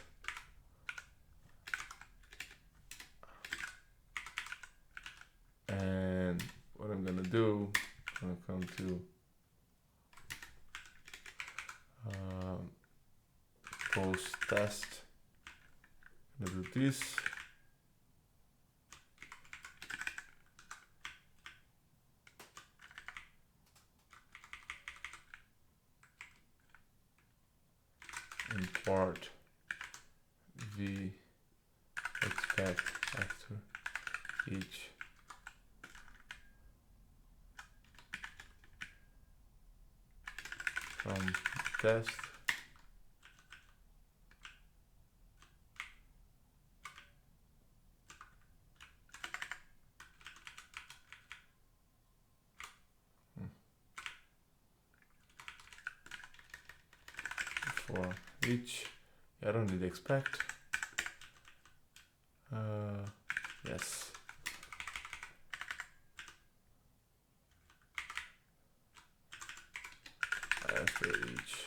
And what I'm gonna do, I'm gonna come to post test. I'm gonna do this. Import v expect after each from test. For each, I don't need expect. Yes. After each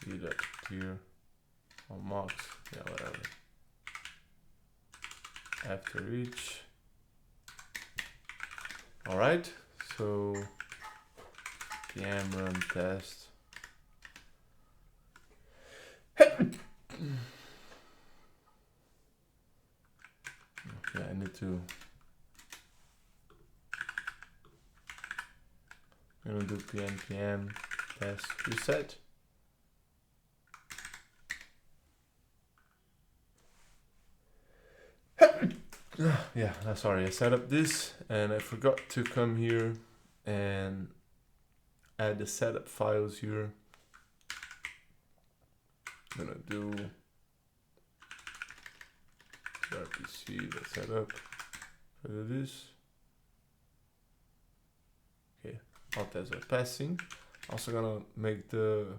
v.clear or mocks, yeah, whatever. After each. All right, so PM run test. Yeah, I need to. I'm gonna do PM test reset. Yeah, sorry, I set up this and I forgot to come here and add the setup files here. I'm gonna do RPC the setup for this. Okay, alt as a passing. Also gonna make gonna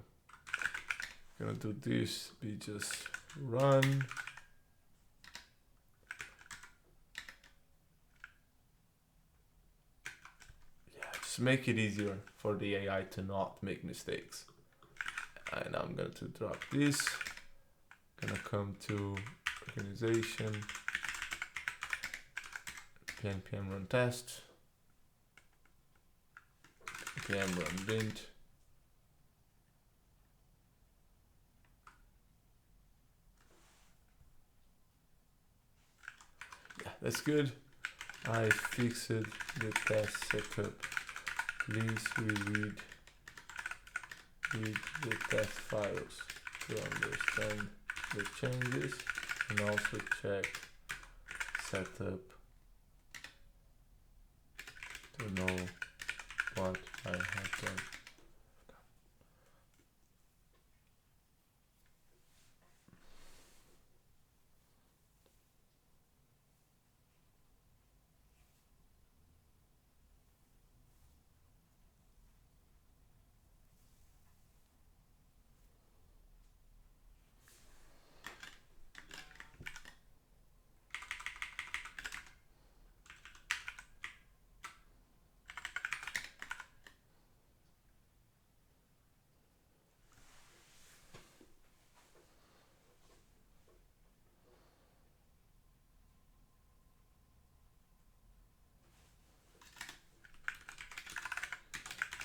do this be just run. Just make it easier for the AI to not make mistakes. And I'm going to drop this. Gonna come to organization, npm run test, npm run lint. Yeah, that's good. I fixed the test setup. Please reread read the test files to understand the changes, and also check setup to know what I have done.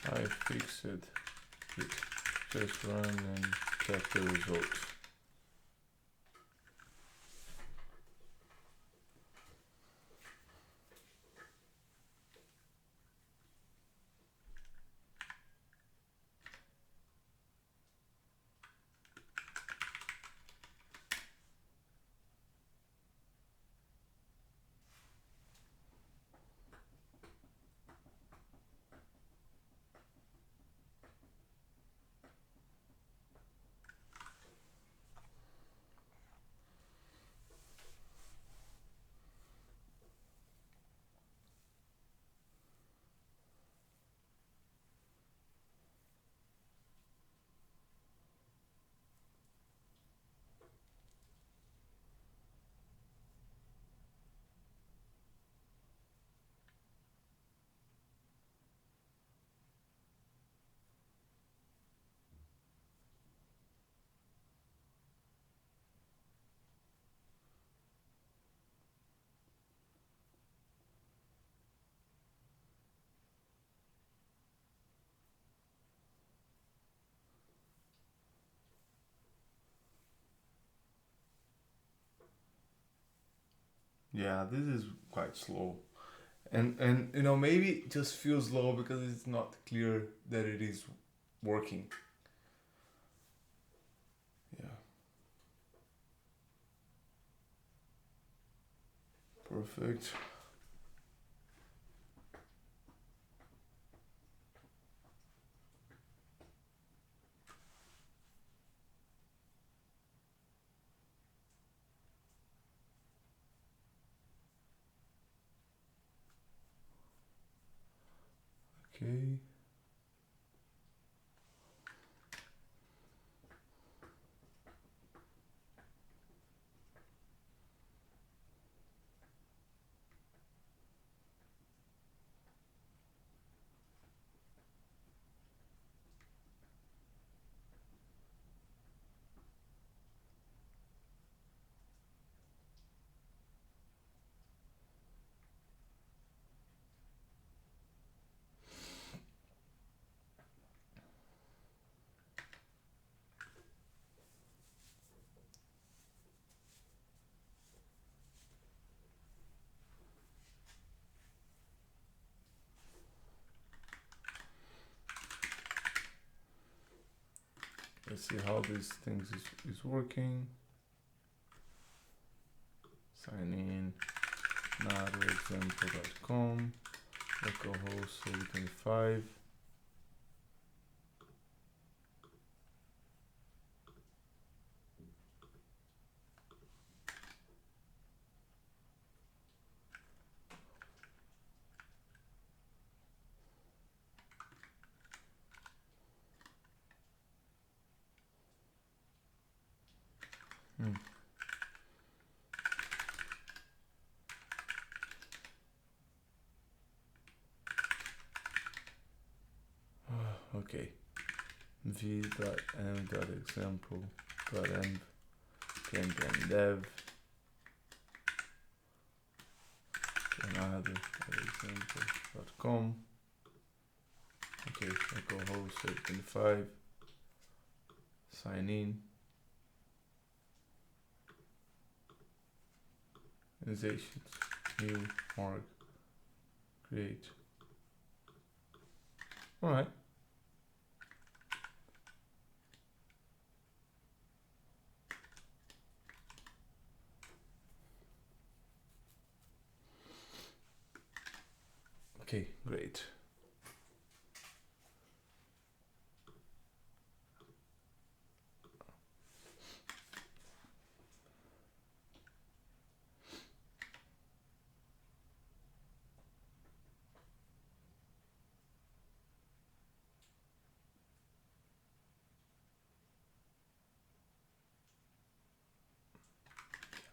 I fixed it. Just run and check the results. Yeah, this is quite slow. And you know, maybe it just feels slow because it's not clear that it is working. Yeah. Perfect. Okay. Let's see how this thing is working. Sign in, naroexample.com, localhost 725. Okay. v.m.example.env dev example.com. Okay, localhost 825. Sign in. Organizations, new org, create. Alright. Okay, great.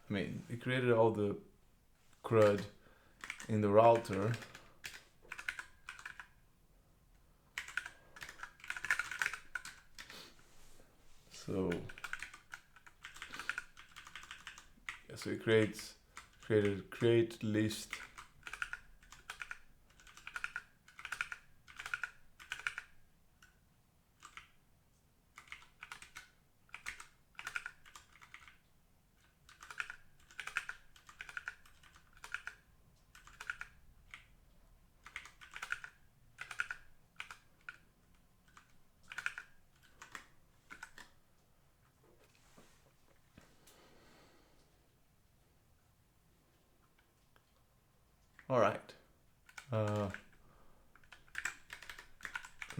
I mean, we created all the CRUD in the router. So, yeah, so it created create list. All right. I'm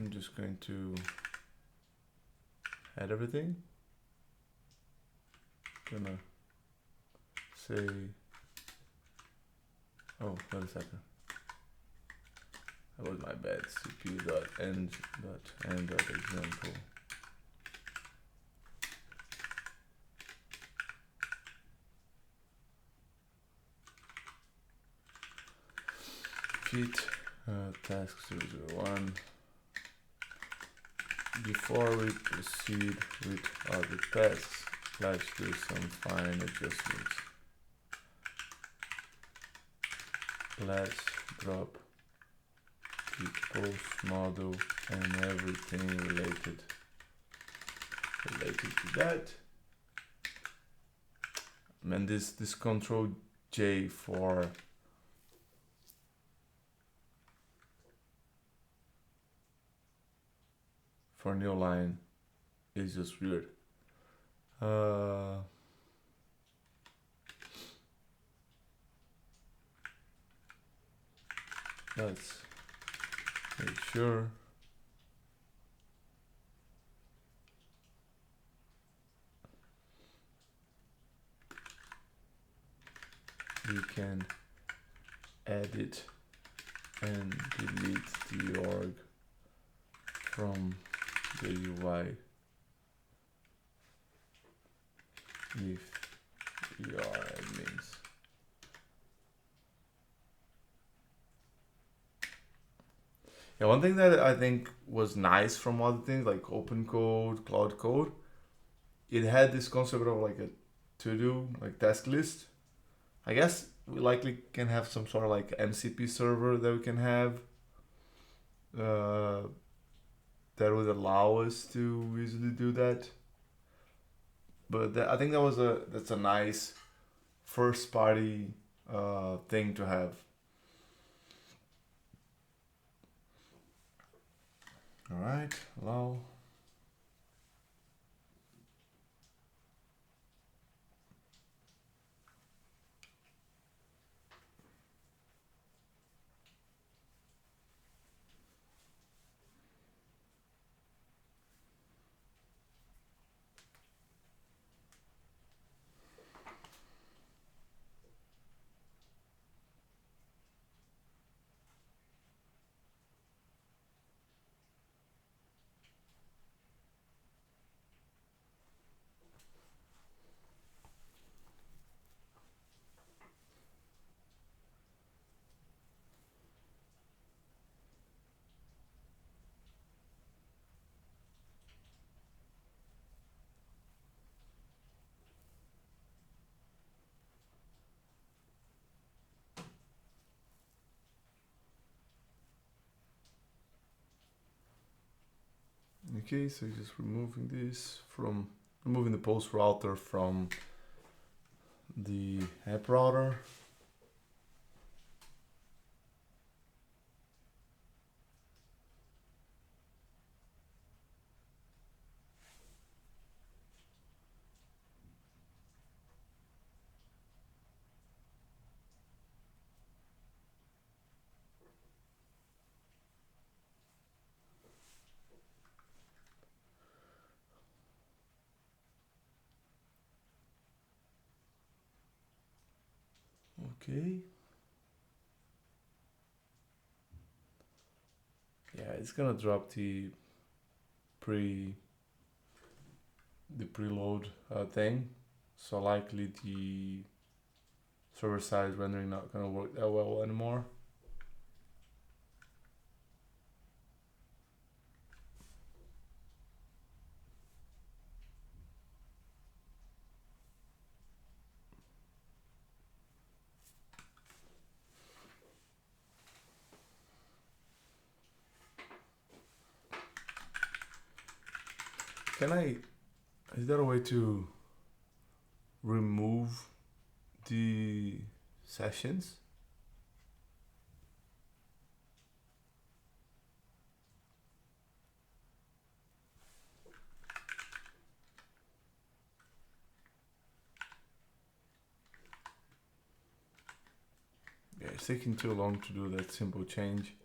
just going to add everything. Gonna say, oh, wait a second. That was my bad. CPU.end.example. Fit task 001. Before we proceed with other tasks, let's do some fine adjustments. Let's drop the post model and everything related to that. And this Control J for new line is just weird. Let's make sure we can edit and delete the org from the UI if we are admins. Yeah, one thing that I think was nice from other things like OpenCode, Cloud Code, it had this concept of like a to-do, like task list. I guess we likely can have some sort of like MCP server that we can have that would allow us to easily do that. But I think that's a nice first party thing to have. All right, allow. Okay, so just removing the post router from the app router. Okay. Yeah, it's gonna drop the preload thing, so likely the server side rendering not gonna work that well anymore. Is there a way to remove the sessions? Yeah, it's taking too long to do that simple change.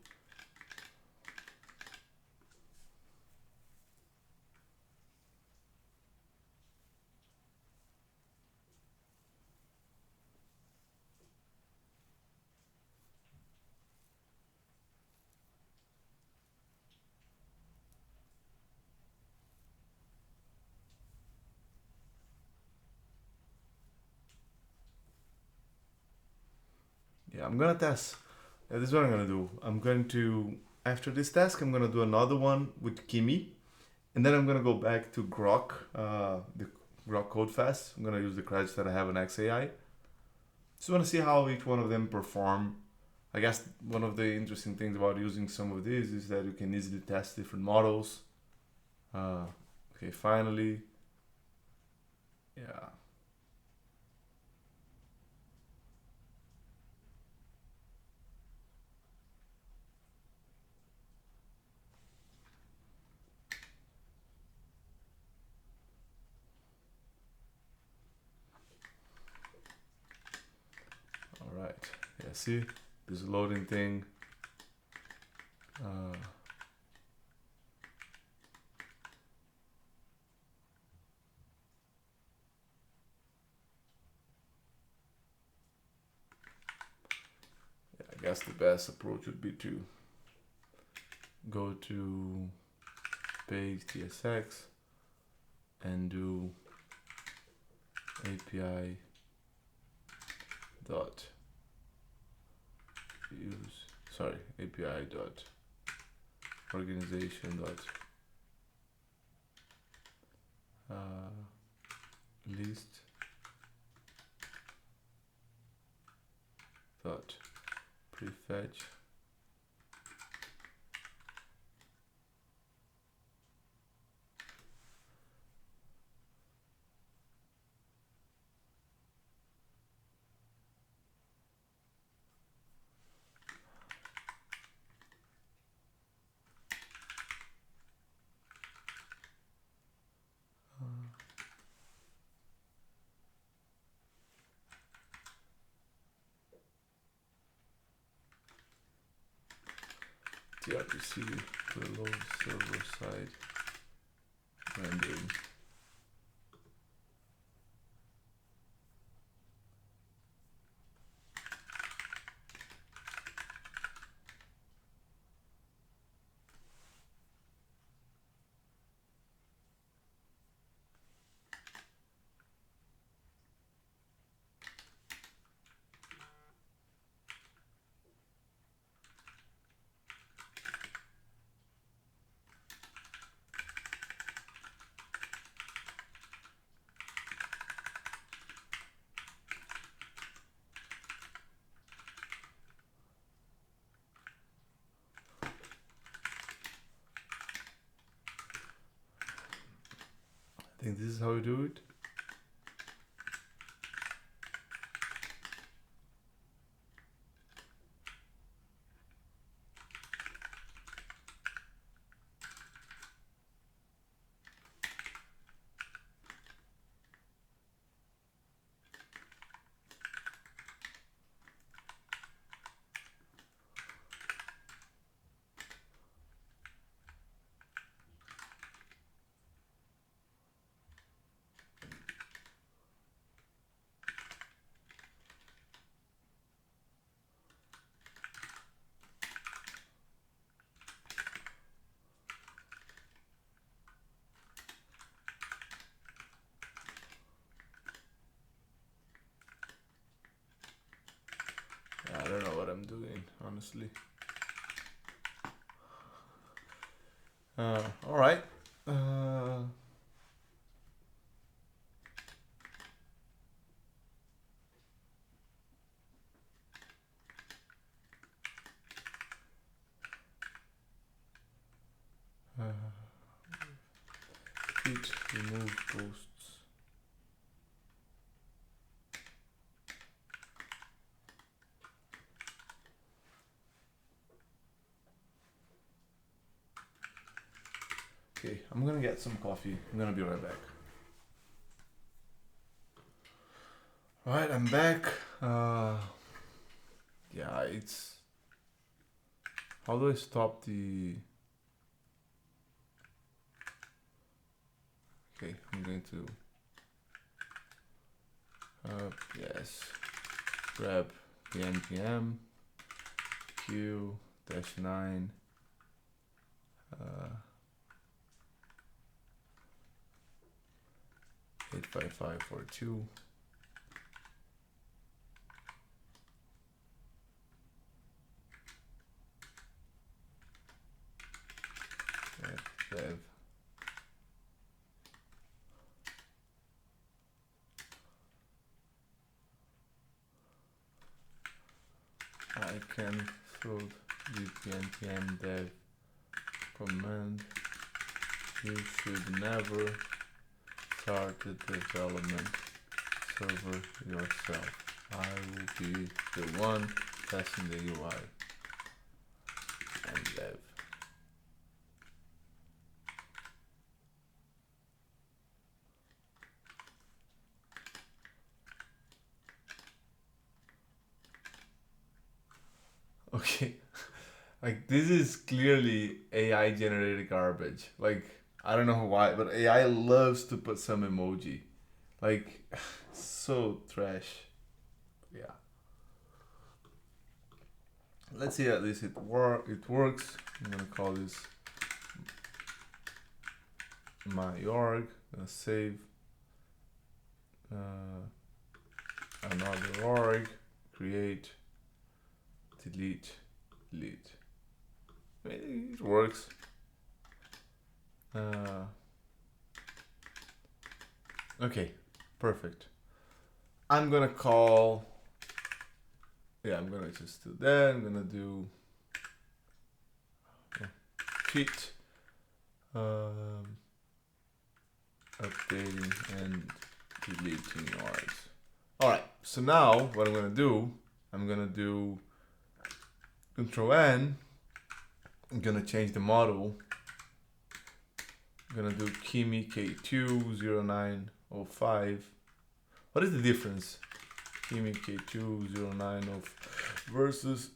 Yeah, I'm gonna test. Yeah, this is what I'm gonna do. After this task, I'm gonna do another one with Kimi, and then I'm gonna go back to Grok, the Grok Code Fast. I'm gonna use the credits that I have on XAI. Just wanna see how each one of them perform. I guess one of the interesting things about using some of these is that you can easily test different models. Okay, finally. Yeah. All right. Yeah, see this loading thing. I guess the best approach would be to go to page TSX and do API dot API dot organization dot list dot prefetch TRPC preload server side rendering. I think this is how we do it. honestly. All right. Git remove posts. Okay, I'm gonna get some coffee. I'm gonna be right back. Alright, I'm back. Yeah, it's... How do I stop the... Okay, I'm going to... yes. Grab the npm q-9 85542 dev. I can throw the npm dev command. You should never start the development server yourself. I will be the one testing the UI and dev. Okay, like this is clearly AI generated garbage. Like I don't know why, but AI loves to put some emoji. Like so trash. Yeah. Let's see, at least it works. I'm gonna call this my org. Gonna save another org. Create. Delete. It works. Okay, perfect. I'm gonna call. Yeah, I'm gonna just do that. I'm gonna do treat updating and deleting orgs. All right. So now what I'm gonna do Control N. I'm gonna change the model. I'm gonna do Kimi K2 0905. What is the difference? Kimi K2 0905 versus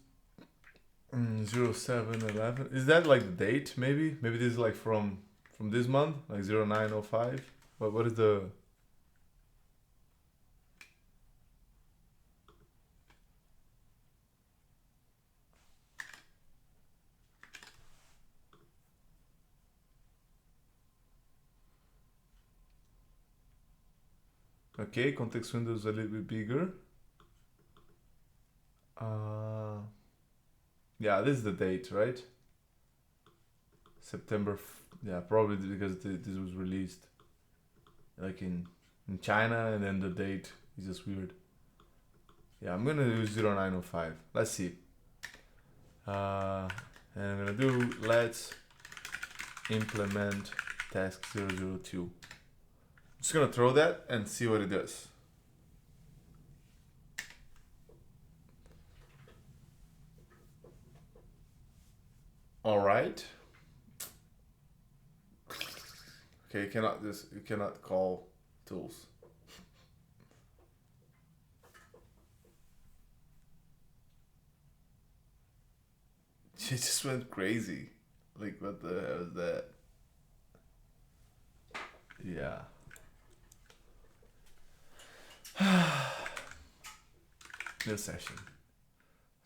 0711. Is that like the date? Maybe this is like from this month, like 0905. What is the... Okay, context window is a little bit bigger. Yeah, this is the date, right? September. Yeah, probably because this was released like in China, and then the date is just weird. Yeah, I'm gonna do 0905. Let's see. And I'm gonna do let's implement task 002. Just gonna throw that and see what it does. All right. Okay, you cannot call tools. She just went crazy. Like, what the hell is that? Yeah. New session.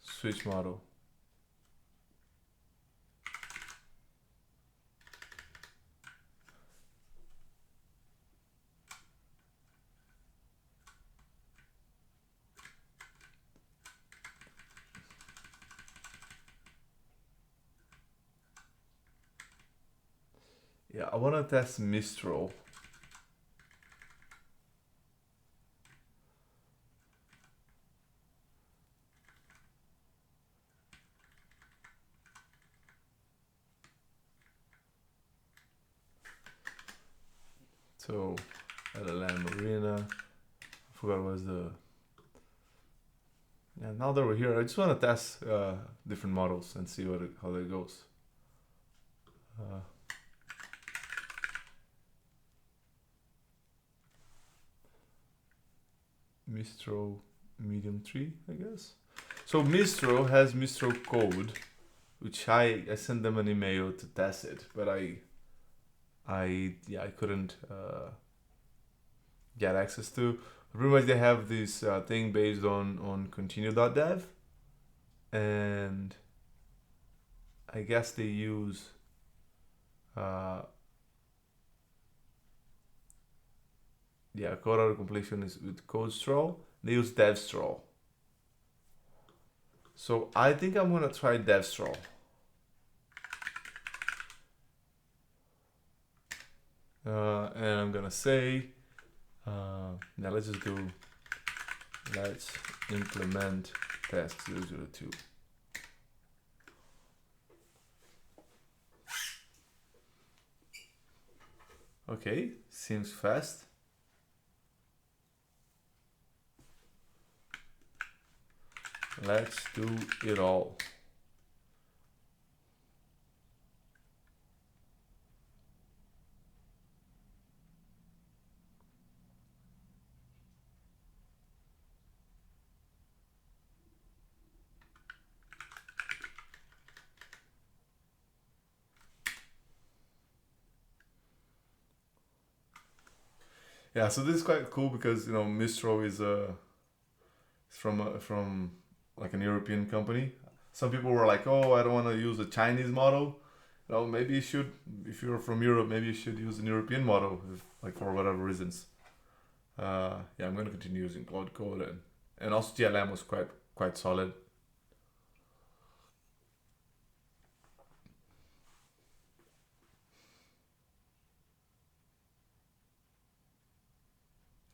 Switch model. Yeah, I want to test Mistral. So LLM Arena. I forgot what was the. Yeah, now that we're here, I just want to test different models and see how that goes. Mistral Medium 3, I guess. So Mistral has Mistral Code, which I sent them an email to test it, but I couldn't get access to. Pretty much they have this thing based on continue.dev, and I guess they use code auto completion is with Codestral. They use Devstral. So I think I'm gonna try Devstral. And I'm gonna say, now let's just do, let's implement test 002. Okay, seems fast. Let's do it all. Yeah, so this is quite cool because Mistral is from like an European company. Some people were like, "Oh, I don't want to use a Chinese model." Maybe you should, if you're from Europe, maybe you should use an European model, like for whatever reasons. Yeah, I'm gonna continue using Grok Code and also GLM was quite solid.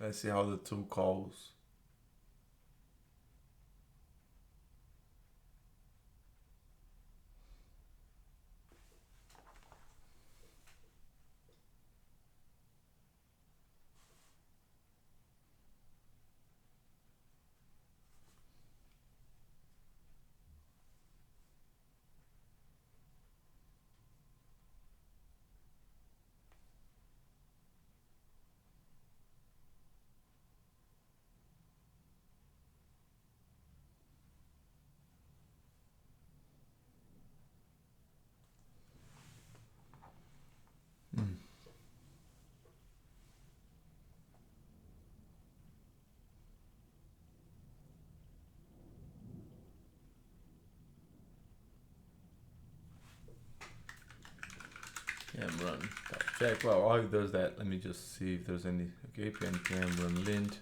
Let's see how the tool calls. Mm. PM run check. Well, while it does that, let me just see if there's any. Okay, PM run lint.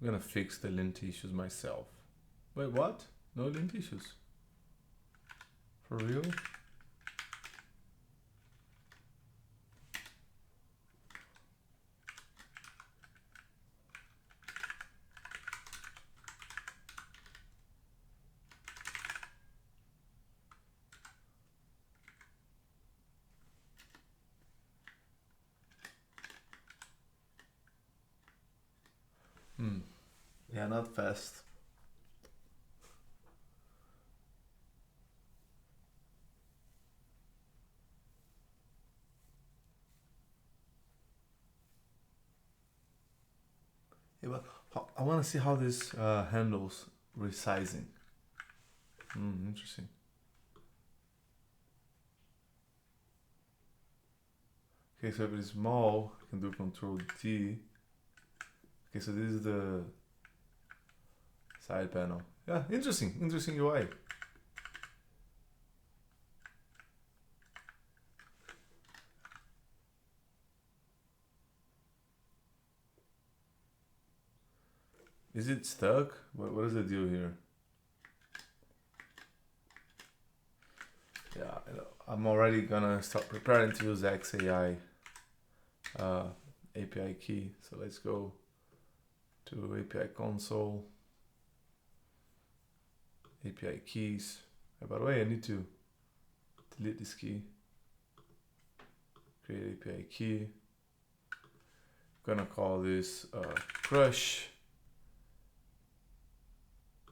I'm gonna fix the lint issues myself. Wait, what? No lint issues? For real? Hmm. Yeah, not fast. Yeah, but I want to see how this handles resizing. Interesting. Okay, so if it's small, I can do Control D. Okay, so this is the side panel. Yeah, interesting UI. Is it stuck? What is the deal here? Yeah, I'm already gonna start preparing to use XAI API key. So let's go to API console, API keys. By the way, I need to delete this key. Create API key. Gonna call this crush.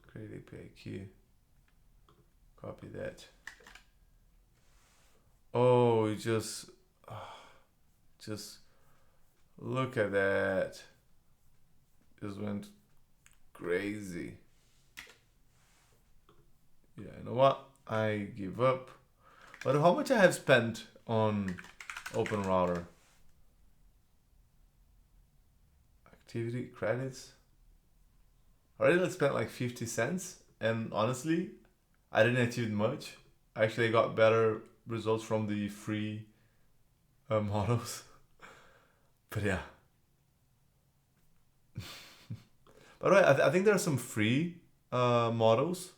Create API key. Copy that. Oh, it just look at that. Just went crazy. Yeah, you know what? I give up. But how much I have spent on OpenRouter? Activity credits. Already spent like 50 cents, and honestly, I didn't achieve much. Actually, I got better results from the free models. But yeah. By the way, I think there are some free models.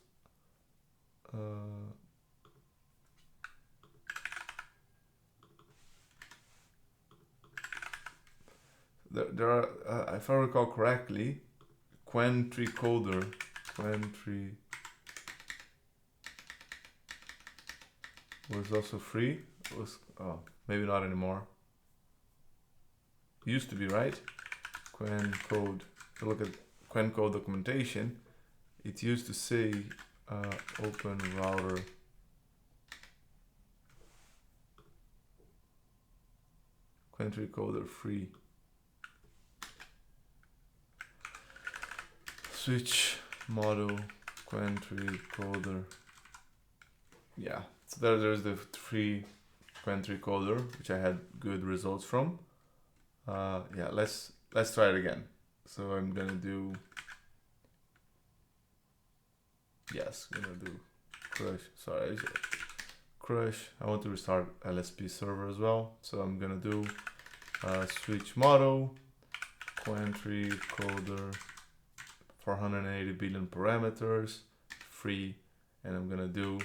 There are, if I recall correctly, Qwen3 Qwen3 was also free. It was maybe not anymore. Used to be, right? QuenCode. If you look at QuenCode documentation, it used to say OpenRouter Qwen3 Coder free. Switch model Qwen3 Coder. Yeah, so there's the free Qwen3 Coder, which I had good results from. Yeah, let's try it again. So I'm gonna do crush. Sorry, crush. I want to restart LSP server as well. So I'm gonna do switch model Qwen3 Coder 480 billion parameters free, and I'm gonna do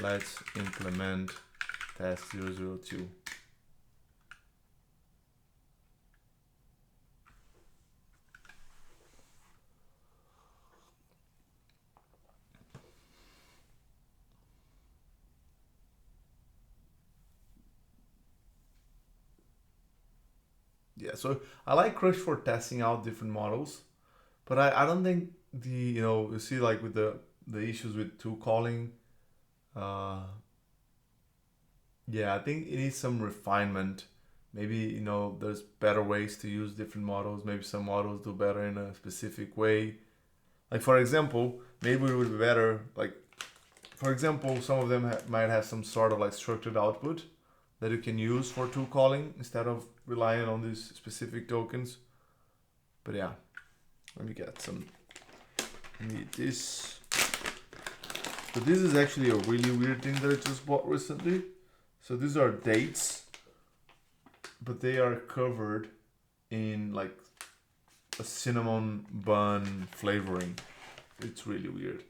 let's implement test 002. Yeah, so I like Crush for testing out different models, but I don't think you see like with the issues with tool calling, yeah, I think it needs some refinement. Maybe there's better ways to use different models. Maybe some models do better in a specific way. Like for example, maybe it would be better. Like for example, some of them might have some sort of like structured output that you can use for tool calling instead of relying on these specific tokens. But yeah, let me get some. Need this. So this is actually a really weird thing that I just bought recently. So these are dates, but they are covered in like a cinnamon bun flavoring. It's really weird.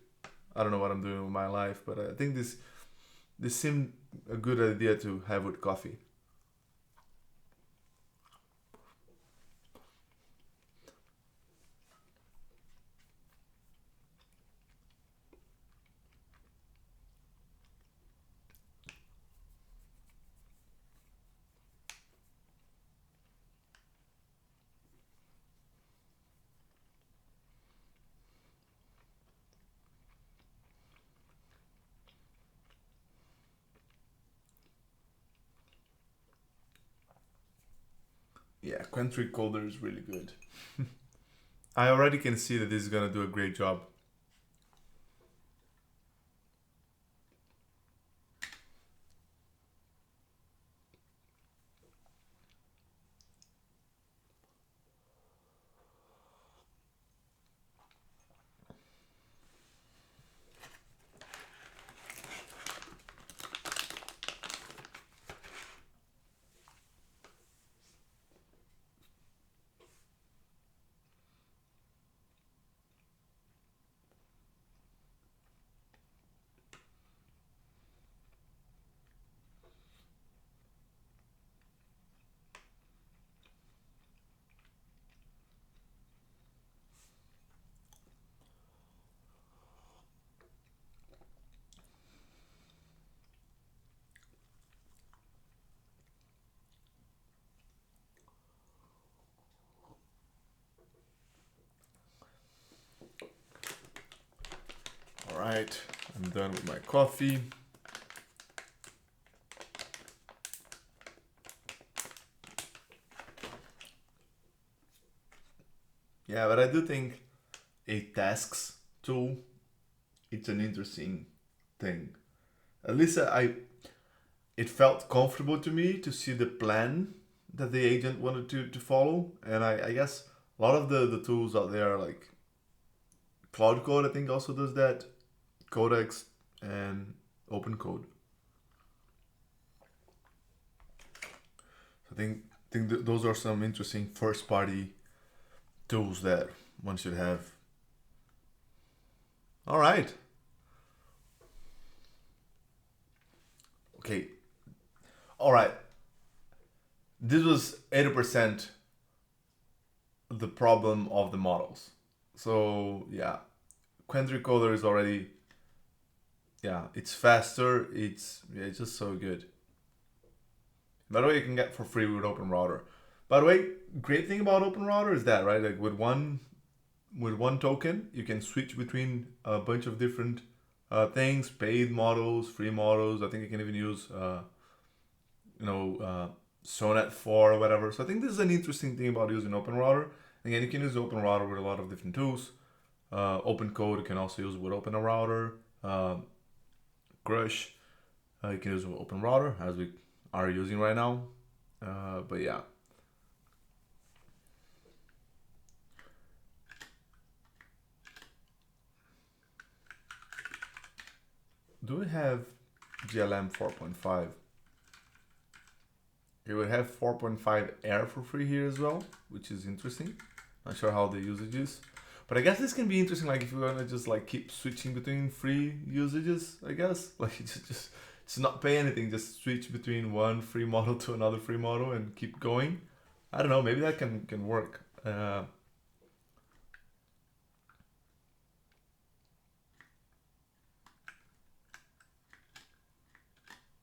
I don't know what I'm doing with my life, but I think this seemed a good idea to have with coffee. Yeah, Qwen3 Coder is really good. I already can see that this is gonna do a great job. right, I'm done with my coffee. Yeah, but I do think a tasks tool, it's an interesting thing. At least it felt comfortable to me to see the plan that the agent wanted to follow. And I guess a lot of the tools out there, like Cloud Code, I think also does that, Codex and OpenCode. I think those are some interesting first party tools that one should have. All right. Okay. All right. This was 80% the problem of the models. So yeah, Qwen3 Coder is already, yeah, it's faster. It's just so good. By the way, you can get for free with OpenRouter. By the way, great thing about OpenRouter is that, right? Like with one token, you can switch between a bunch of different things, paid models, free models. I think you can even use, Sonnet 4 or whatever. So I think this is an interesting thing about using OpenRouter. Again, you can use OpenRouter with a lot of different tools. OpenCode you can also use with OpenRouter. Grush you can use with OpenRouter, as we are using right now. But yeah. Do we have GLM 4.5? You would have 4.5 Air for free here as well, which is interesting. Not sure how the usage is, but I guess this can be interesting. Like if you wanna just like keep switching between free usages, I guess like just not pay anything, just switch between one free model to another free model and keep going. I don't know, maybe that can work. But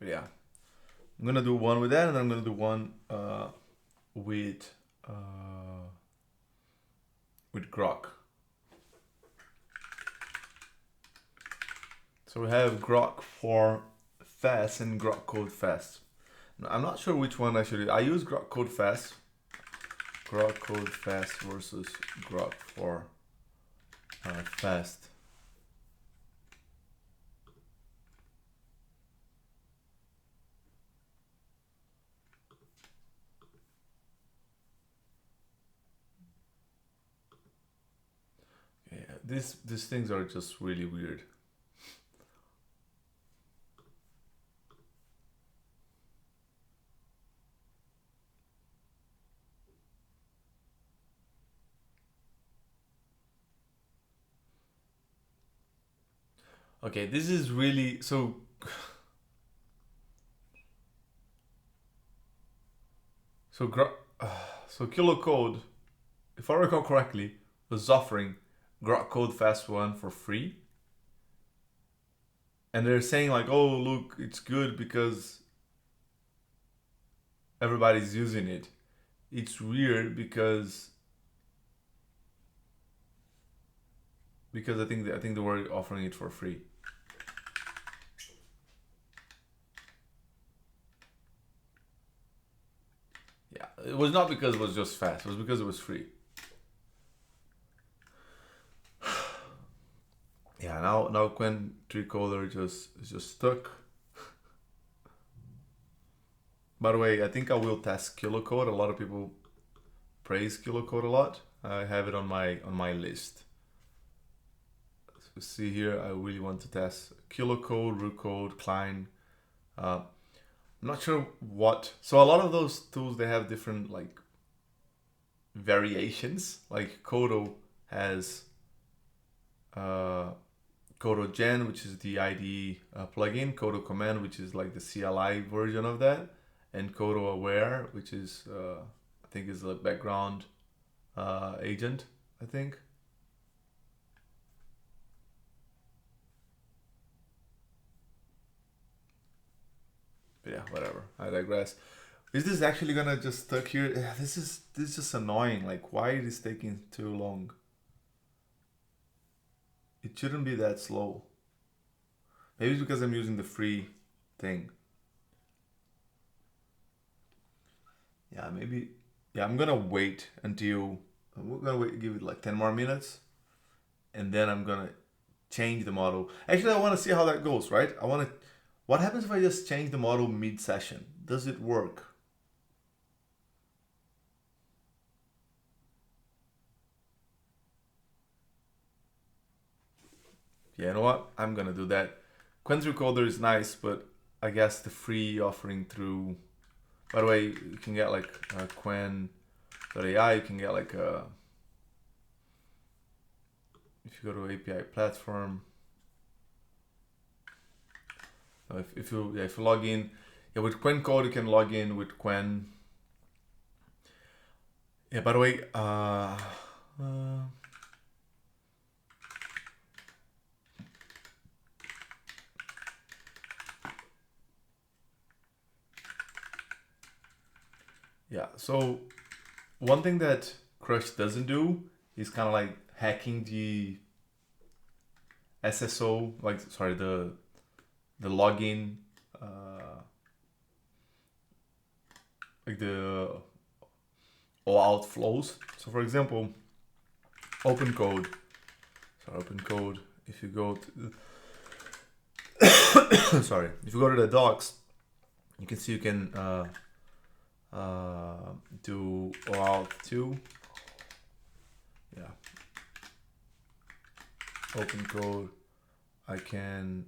yeah, I'm gonna do one with that, and I'm gonna do one with Grok. So we have Grok for Fast and Grok Code Fast. Now, I'm not sure which one I should use. I use Grok Code Fast. Grok Code Fast versus Grok for Fast. Yeah, these things are just really weird. Okay, this is really so. So Kilo Code, if I recall correctly, was offering Grok Code Fast 1 for free. And they're saying like, oh look, it's good because everybody's using it. It's weird because I think they were offering it for free. Yeah, it was not because it was just fast. It was because it was free. Yeah, now Qwen3 Coder is just stuck. By the way, I think I will test KiloCode. A lot of people praise KiloCode a lot. I have it on my list. So see here, I really want to test KiloCode, root code, Klein. I'm not sure what. So a lot of those tools, they have different like variations. Like Kodo has Kodo Gen, which is the IDE plugin, Kodo Command, which is like the CLI version of that, and Kodo Aware, which is I think is the background agent, I think. But yeah, whatever. I digress. Is this actually gonna just stuck here? Yeah, this is just annoying. Like, why it is taking too long? It shouldn't be that slow. Maybe it's because I'm using the free thing. Yeah, maybe. Yeah, I'm gonna wait until we're gonna wait, give it like 10 more minutes, and then I'm gonna change the model. Actually, I want to see how that goes, right? I want to. What happens if I just change the model mid-session? Does it work? Yeah, you know what? I'm gonna do that. Qwen3 Coder is nice, but I guess the free offering through. By the way, you can get like Qwen.ai. You can get like a. If you go to API platform. If you log in, yeah, with Qwen Code you can log in with Qwen. Yeah. By the way, yeah. So one thing that Crush doesn't do is kind of like hacking the SSO, like sorry, the login, like the OAuth flows. So for example, OpenCode. So OpenCode. If you go to sorry, if you go to the docs, you can see you can do OAuth 2. Yeah. OpenCode. I can.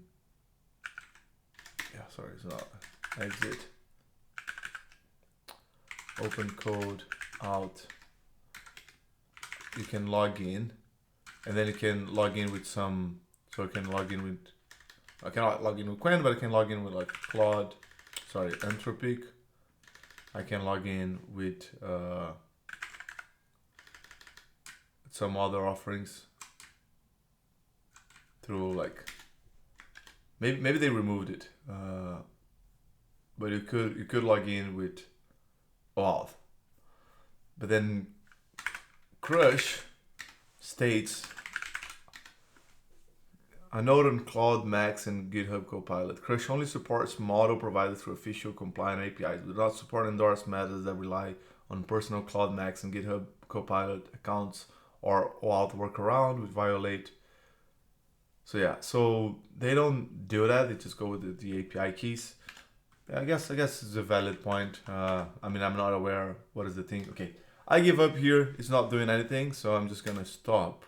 Yeah, sorry, it's not. Exit. OpenCode out. You can log in, and then you can log in with some. So I can log in with. I cannot log in with Qwen, but I can log in with like Claude. Sorry, Anthropic. I can log in with some other offerings through like maybe they removed it, but you could log in with OAuth. But then Crush states a note on Cloud Max and GitHub Copilot. Crush only supports model provided through official compliant APIs. We do not support endorsed methods that rely on personal Cloud Max and GitHub Copilot accounts or OAuth workaround would violate. So yeah, so they don't do that. They just go with the API keys. I guess it's a valid point. I mean, I'm not aware. What is the thing? Okay, I give up here. It's not doing anything, so I'm just gonna stop.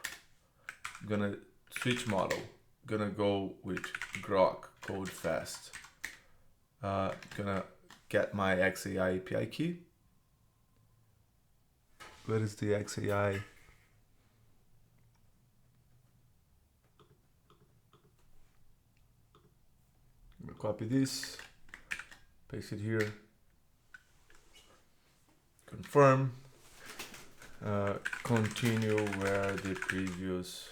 I'm gonna switch model. Gonna go with Grok Code Fast. Gonna get my XAI API key. Where is the XAI? I'm gonna copy this, paste it here. Confirm. Continue where the previous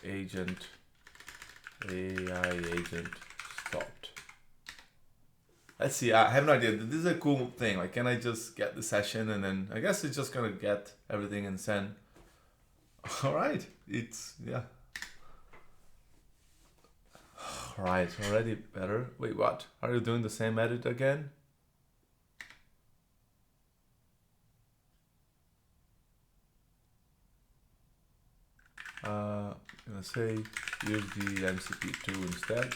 agent. AI agent stopped. Let's see, I have no idea. This is a cool thing. Like, can I just get the session and then I guess it's just gonna get everything and send. Alright, it's, yeah. Alright, already better. Wait, what? Are you doing the same edit again? I'm gonna say use the MCP2 instead.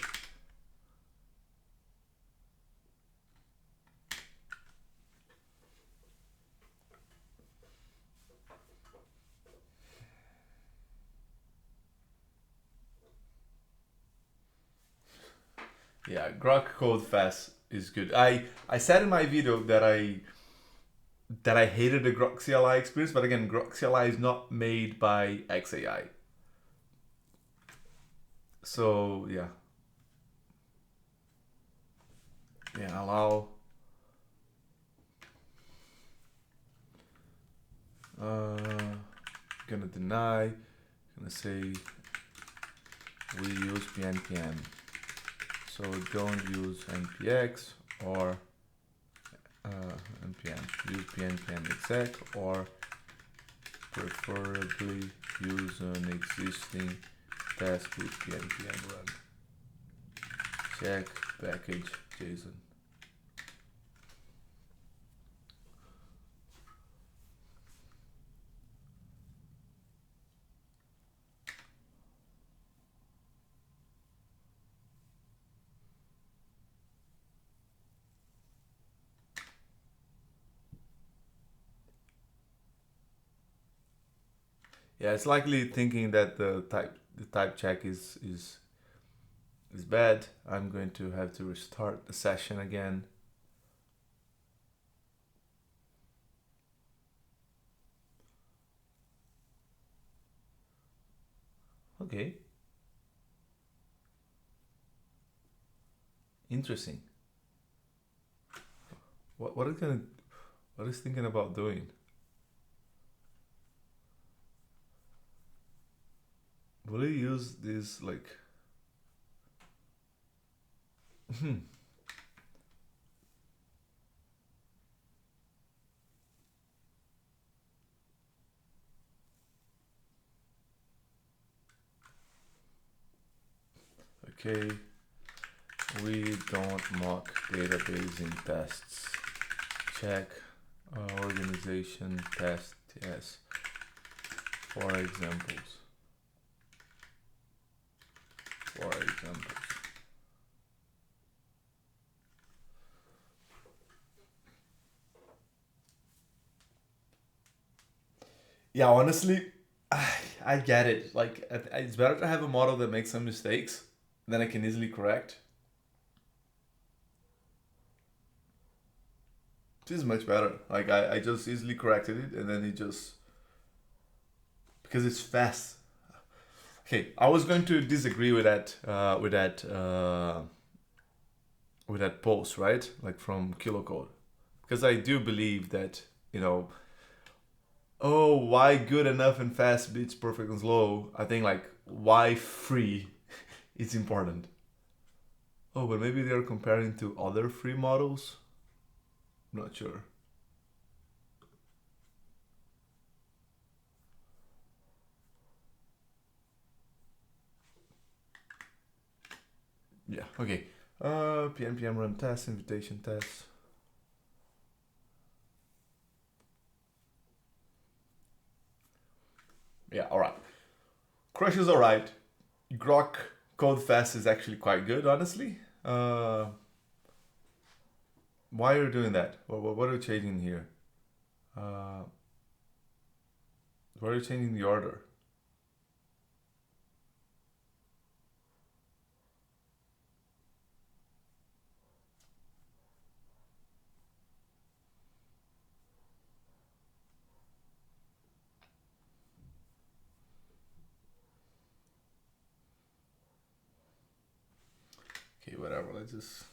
Yeah, Grok Code Fast is good. I said in my video that I hated the Grok CLI experience, but again, Grok CLI is not made by XAI. So yeah. Yeah, allow. Gonna deny. Gonna say we use PNPM. So don't use npx or npm. Use PNPM exec or preferably use an existing task with PNPM run. check package JSON. Yeah, it's likely thinking that the type check is bad. I'm going to have to restart the session again. Okay. Interesting. What is thinking about doing? Will he use this like okay, we don't mock database in tests. Check organization test yes for examples. Yeah, honestly, I get it. Like, it's better to have a model that makes some mistakes than I can easily correct. This is much better. Like, I just easily corrected it, and then it just because it's fast. Okay, I was going to disagree with that post, right? Like from KiloCode, because I do believe that oh, why good enough and fast beats perfect and slow. I think like why free is important. Oh, but maybe they're comparing to other free models. I'm not sure. Yeah. Okay. PNPM run test, invitation test. Yeah. All right. Crush is all right. Grok Code Fast is actually quite good, honestly. Why are you doing that? What are you changing here? Uh, why are you changing the order? Okay, whatever. Let's just.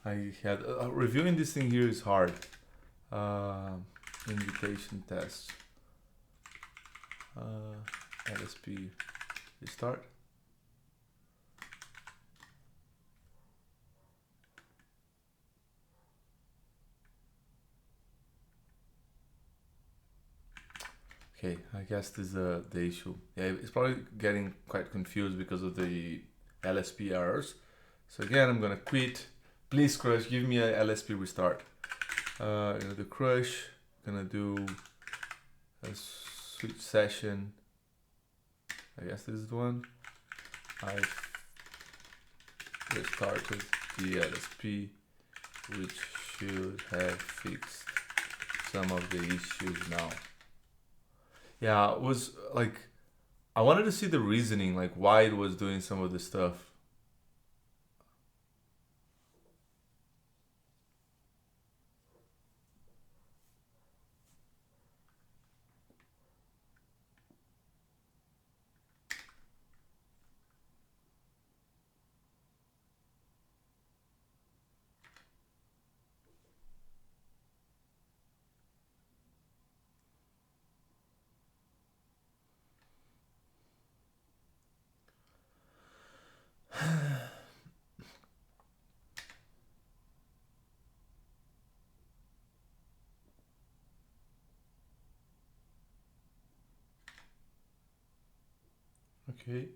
I had reviewing this thing here is hard. Invitation test. LSP restart. Okay, I guess this is the issue. Yeah, it's probably getting quite confused because of the LSP errors. So again, I'm gonna quit. Please, Crush, give me a LSP restart. The Crush, gonna do a switch session. I guess this is the one. I restarted the LSP, which should have fixed some of the issues now. Yeah, it was like I wanted to see the reasoning, like why it was doing some of the stuff. Okay.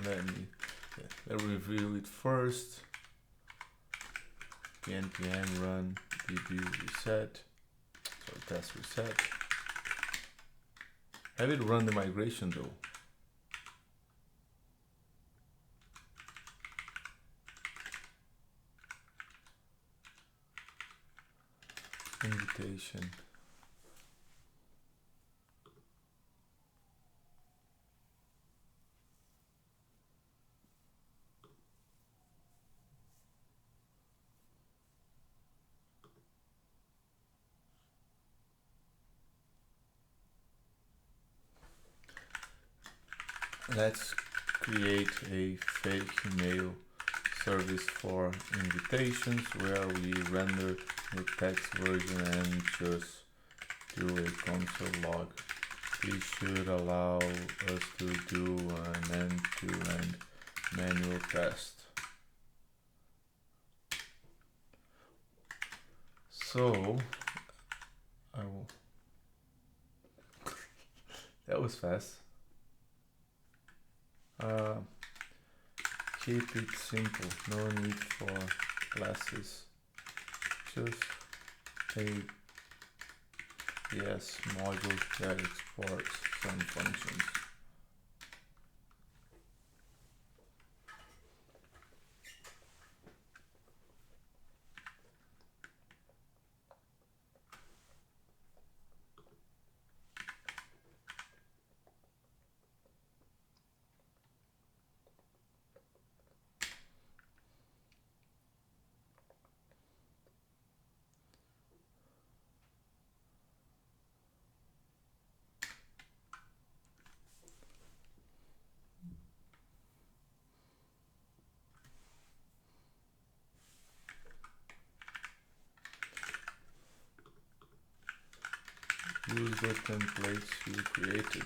let me review it first. npm run db reset, so test reset. Have it run the migration though. Invitation. Let's create a fake email service for invitations where we render the text version and just do a console log. This should allow us to do an end-to-end manual test. So I will. That was fast. Keep it simple, no need for classes, just a yes module that exports some functions. Use the templates you created.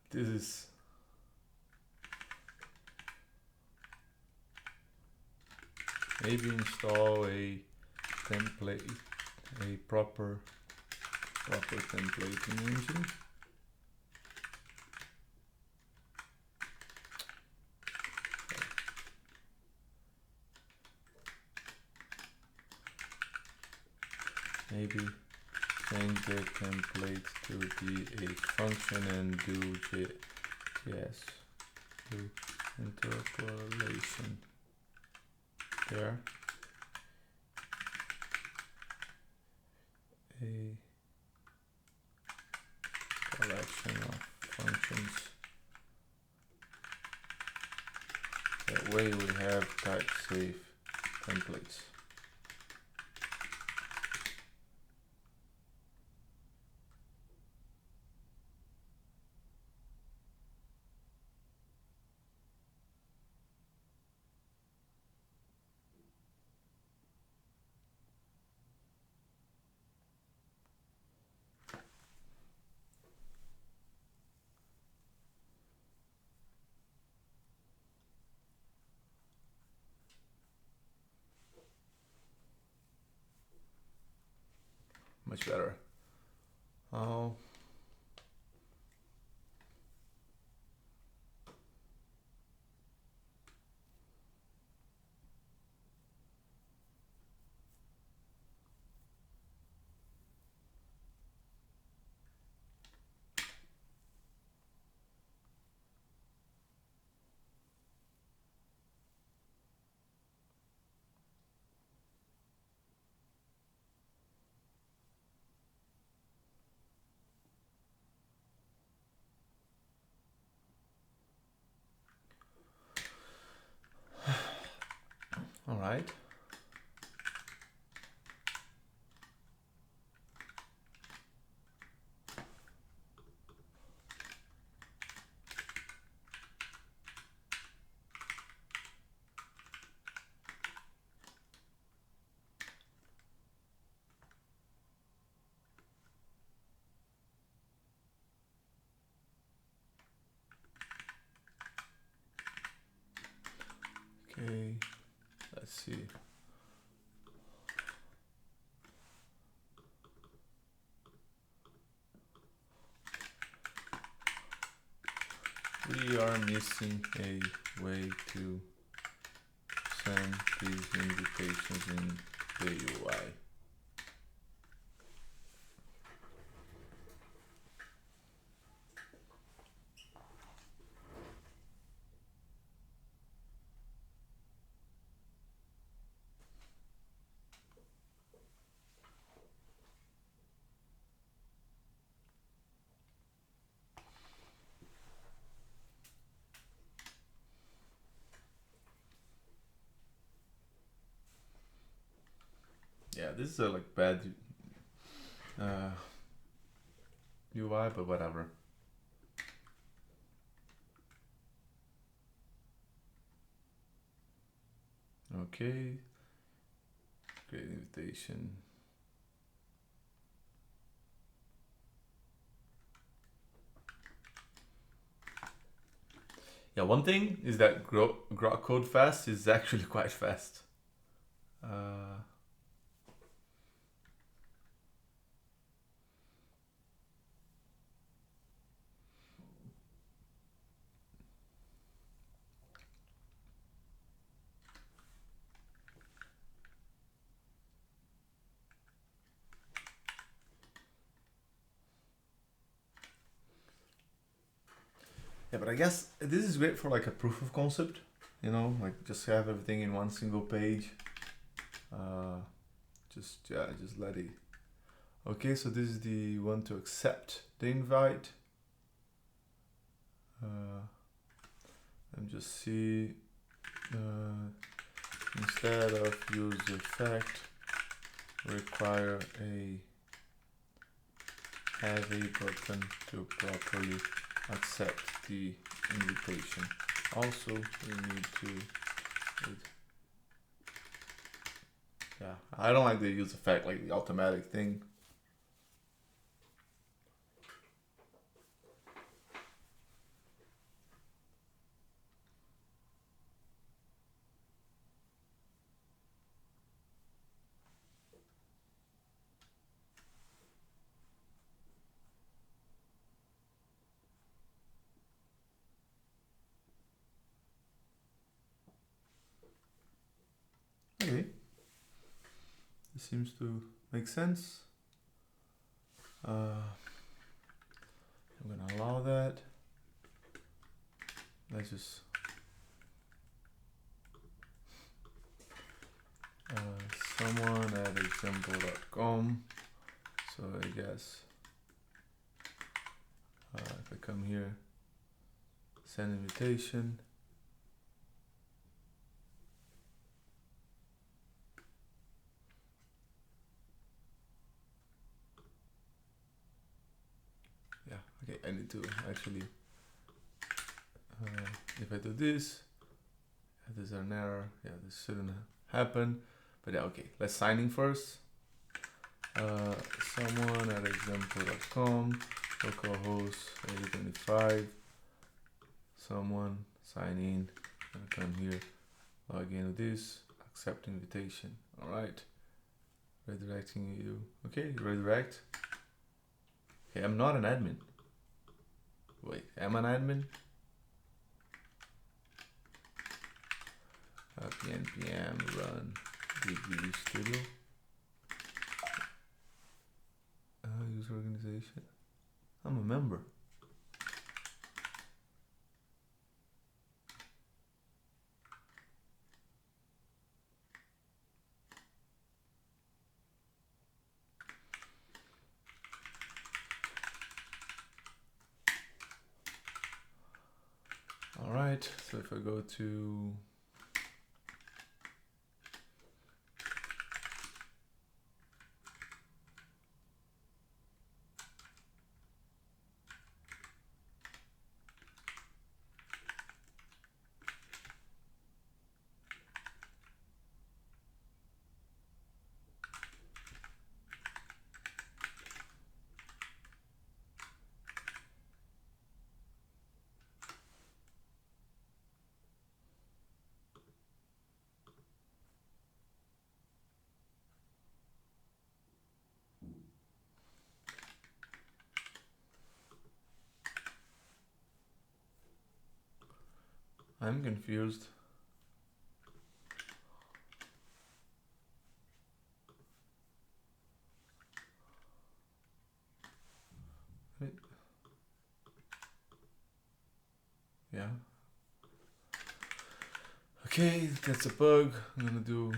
This is maybe install a template, a proper templating engine. Maybe change the template to be a function and do do interpolation there. A collection of functions. That way we have type safe templates. Much better. Oh. All right. Okay, let's see. We are missing a way to send these invitations in the UI. Yeah, this is a like bad UI, but whatever. Okay, create invitation. Yeah, one thing is that Grok Code Fast is actually quite fast. Yeah, but I guess this is great for like a proof of concept, you know, like just have everything in one single page. Just let it. Okay, so this is the one to accept the invite. And just see, instead of use effect, require a heavy button to properly accept the invitation. Also, we need to, yeah, I don't like the use effect, like the automatic thing. Okay, this seems to make sense. I'm gonna allow that. Let's just someone at example.com. So I guess if I come here, send invitation. Yeah, okay, I need to actually, if I do this, there's an error. Yeah, this shouldn't happen. But yeah, okay, let's sign in first. Someone at example.com, localhost 8025. Someone sign in, and come here, log in with this, accept invitation. All right, redirecting you. Okay, redirect. Okay, I'm not an admin. Wait, am I an admin? npm run DB studio. User organization. I'm a member. All right, so if I go to I'm confused. Wait. Yeah. Okay, that's a bug. I'm gonna do.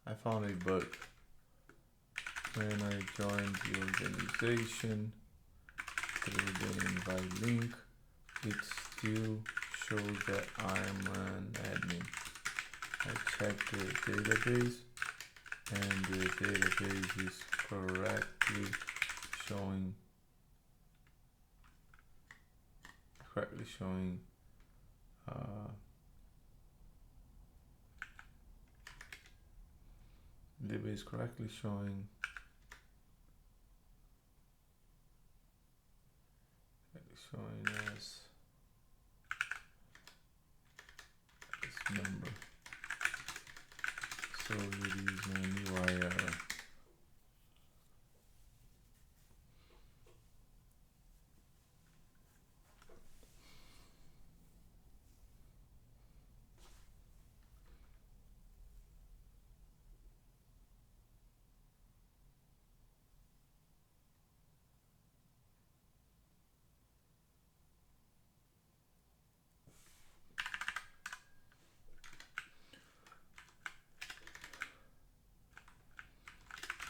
I found a bug. When I joined the organization through the invite link, it still shows that I'm an admin. I checked the database and the database is correctly showing database correctly showing as this number. So it is my new IR.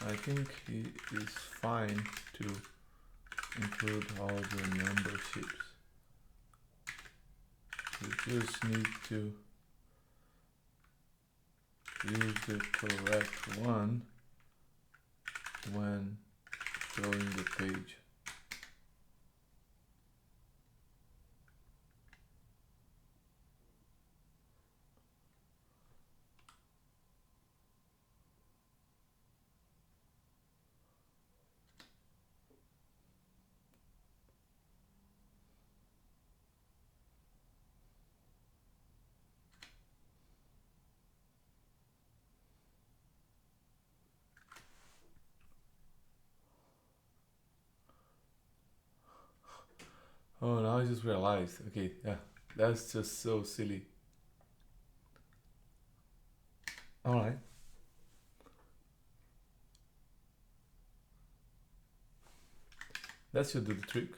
I think it is fine to include all the memberships. You just need to use the correct one when showing the page. Oh, now I just realized. Okay, yeah, that's just so silly. Alright. That should do the trick.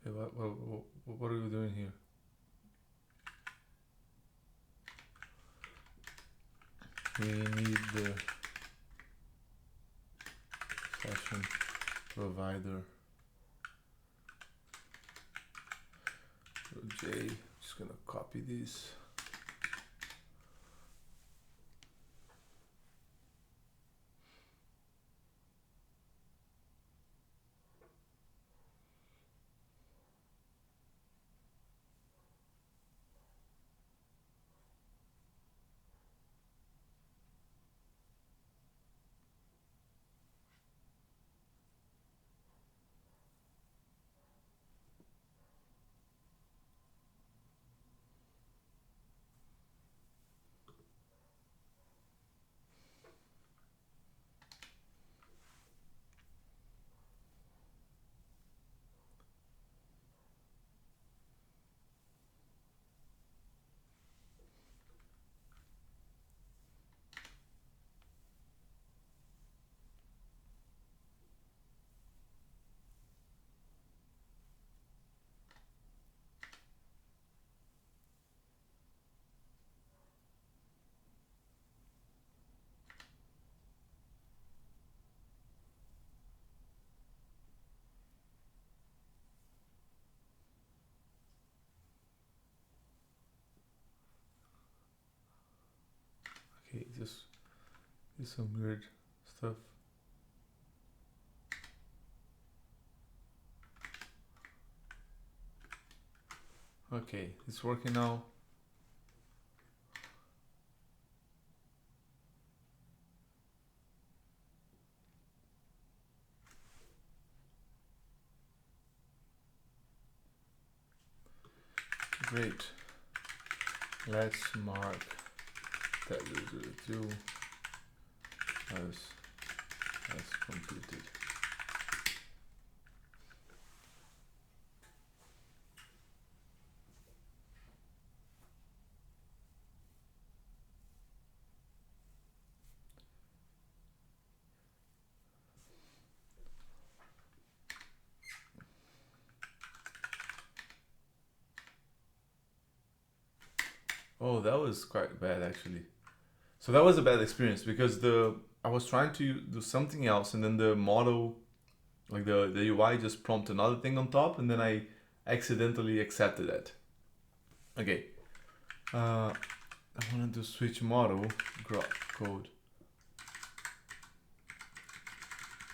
Hey, what are we doing here? We need the session provider. So J, just gonna copy this. Okay, just do some weird stuff. Okay, it's working now. Great. Let's mark that 002 as completed. Oh, that was quite bad actually. So that was a bad experience because I was trying to do something else and then the model, like the UI just prompted another thing on top and then I accidentally accepted it. Okay. I want to do switch model, Grok Code.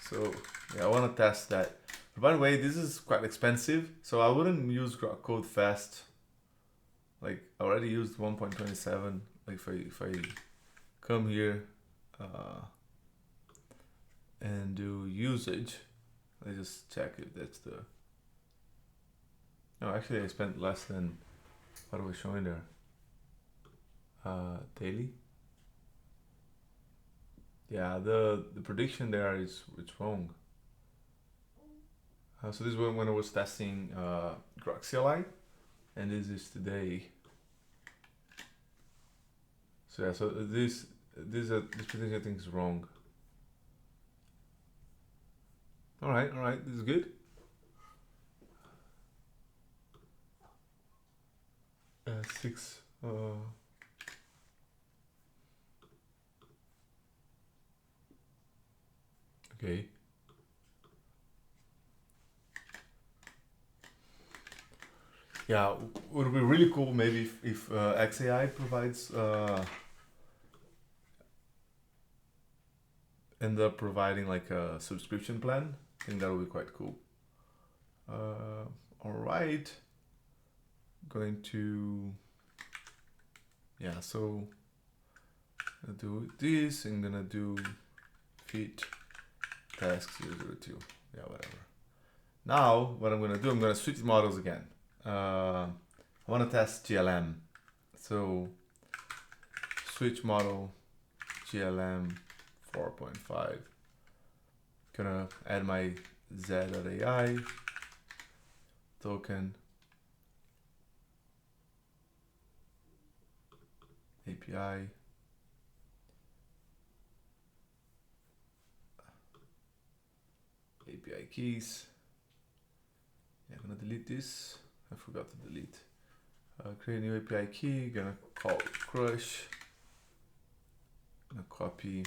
So yeah, I want to test that. But by the way, this is quite expensive, so I wouldn't use Grok Code Fast. Like I already used 1.27. Like if I come here and do usage, I just check if that's the. No, actually I spent less than what I was showing there. Daily. Yeah, the prediction there is it's wrong. So this was when I was testing Grok CLI, and this is today. So yeah, so this prediction I think is wrong. All right, this is good. Six. Okay. Yeah, would be really cool maybe if XAI provides end up providing like a subscription plan. I think that would be quite cool. All right. Going to so I'm gonna do this. I'm gonna do fit task 002. Yeah, whatever. Now what I'm gonna do, I'm gonna switch models again. I want to test GLM. So switch model GLM 4.5. Gonna add my z.ai token API. API keys. Yeah, I'm gonna delete this. I forgot to delete. Create a new API key. Gonna call crush. Gonna copy.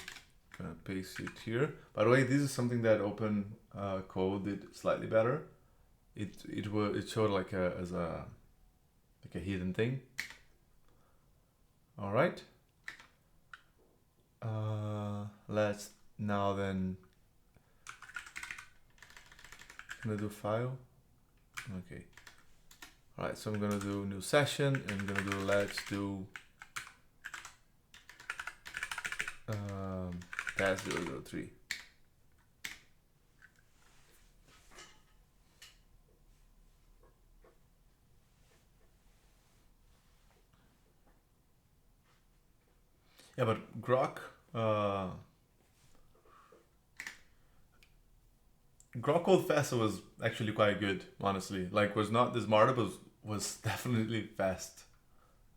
Gonna paste it here. By the way, this is something that OpenCode did slightly better. It showed like as a hidden thing. All right. Let's now then. I'm gonna do file. Okay. All right. So I'm gonna do new session. I'm gonna do let's do task 003. Yeah, but Grok Code Fast was actually quite good, honestly. Like, was not the smarter, but was definitely fast.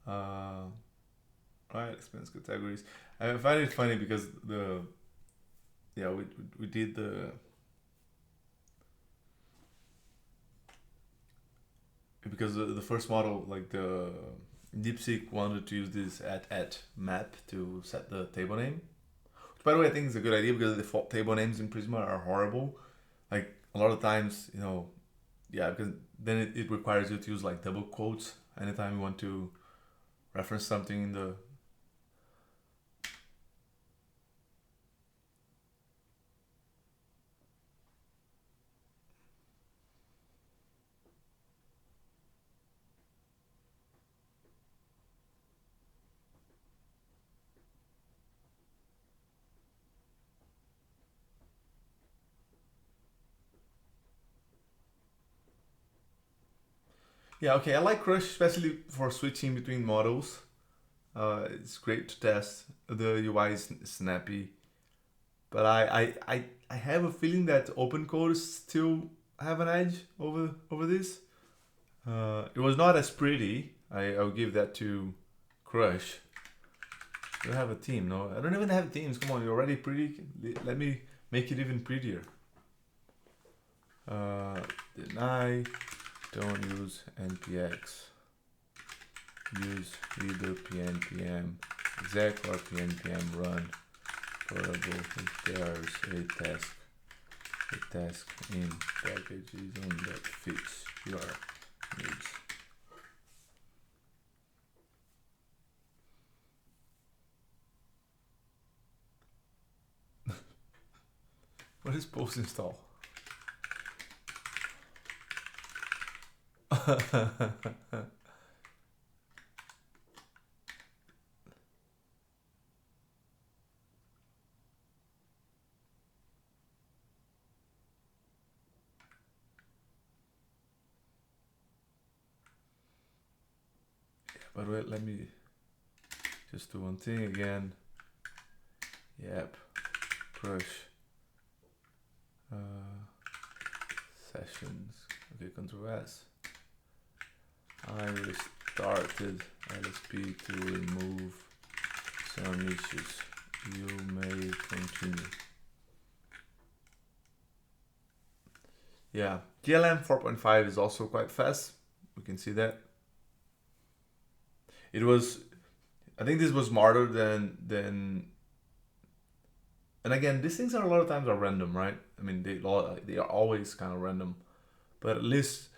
Right, expense categories. I find it funny because we did the first model, like the Deepseek wanted to use this at map to set the table name. Which, by the way, I think is a good idea because the default table names in Prisma are horrible. Like a lot of times, because then it requires you to use like double quotes anytime you want to reference something in the. Yeah, okay, I like Crush, especially for switching between models. It's great to test. The UI is snappy. But I have a feeling that OpenCode still have an edge over this. It was not as pretty. I'll give that to Crush. You have a theme, no? I don't even have themes. Come on, you're already pretty. Let me make it even prettier. Deny. Don't use npx. Use either pnpm exec or pnpm run variable if there's a task in packages on that fits your needs. What is post install? But wait, let me just do one thing again. Yep, push sessions. Okay, Control S. I restarted LSP to remove some issues. You may continue. Yeah, GLM 4.5 is also quite fast. We can see that. It was, I think this was smarter than. And again, these things are a lot of times are random, right? I mean, they are always kind of random, but at least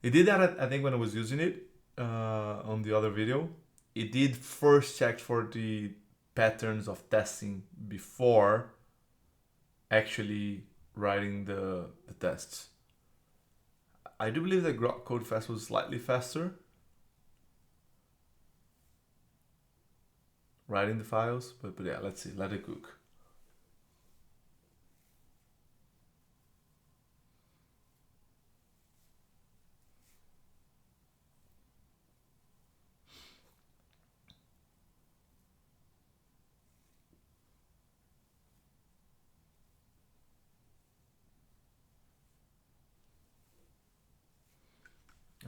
it did that. I think when I was using it on the other video, it did first check for the patterns of testing before actually writing the tests. I do believe that Grok Code Fast was slightly faster writing the files, but yeah, let's see, let it cook.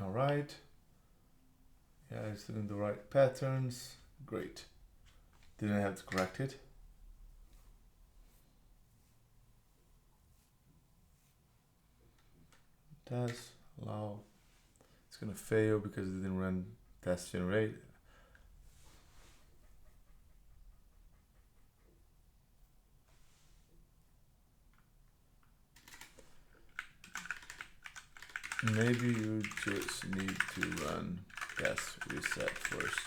All right. Yeah, it's doing the right patterns. Great. Didn't have to correct it. Test, allow. It's gonna fail because it didn't run test generate. Maybe you just need to run test reset first.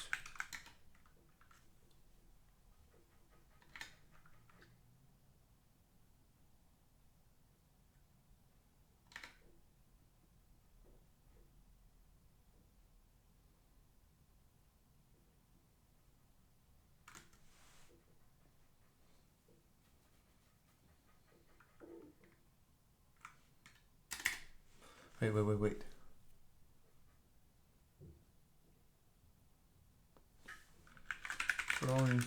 Wait. Throwing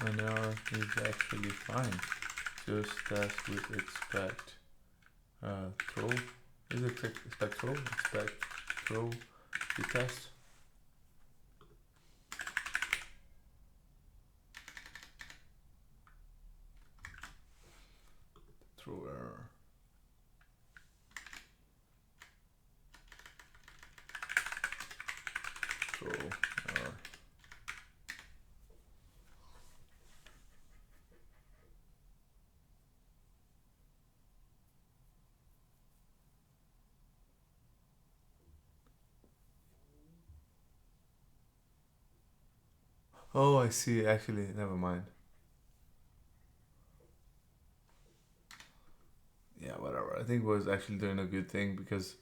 an error is actually fine. Just test with expect throw. Is it expect throw? Expect throw the test. Throw error. Throw error. Oh, I see. Actually, never mind. Yeah, whatever. I think it was actually doing a good thing because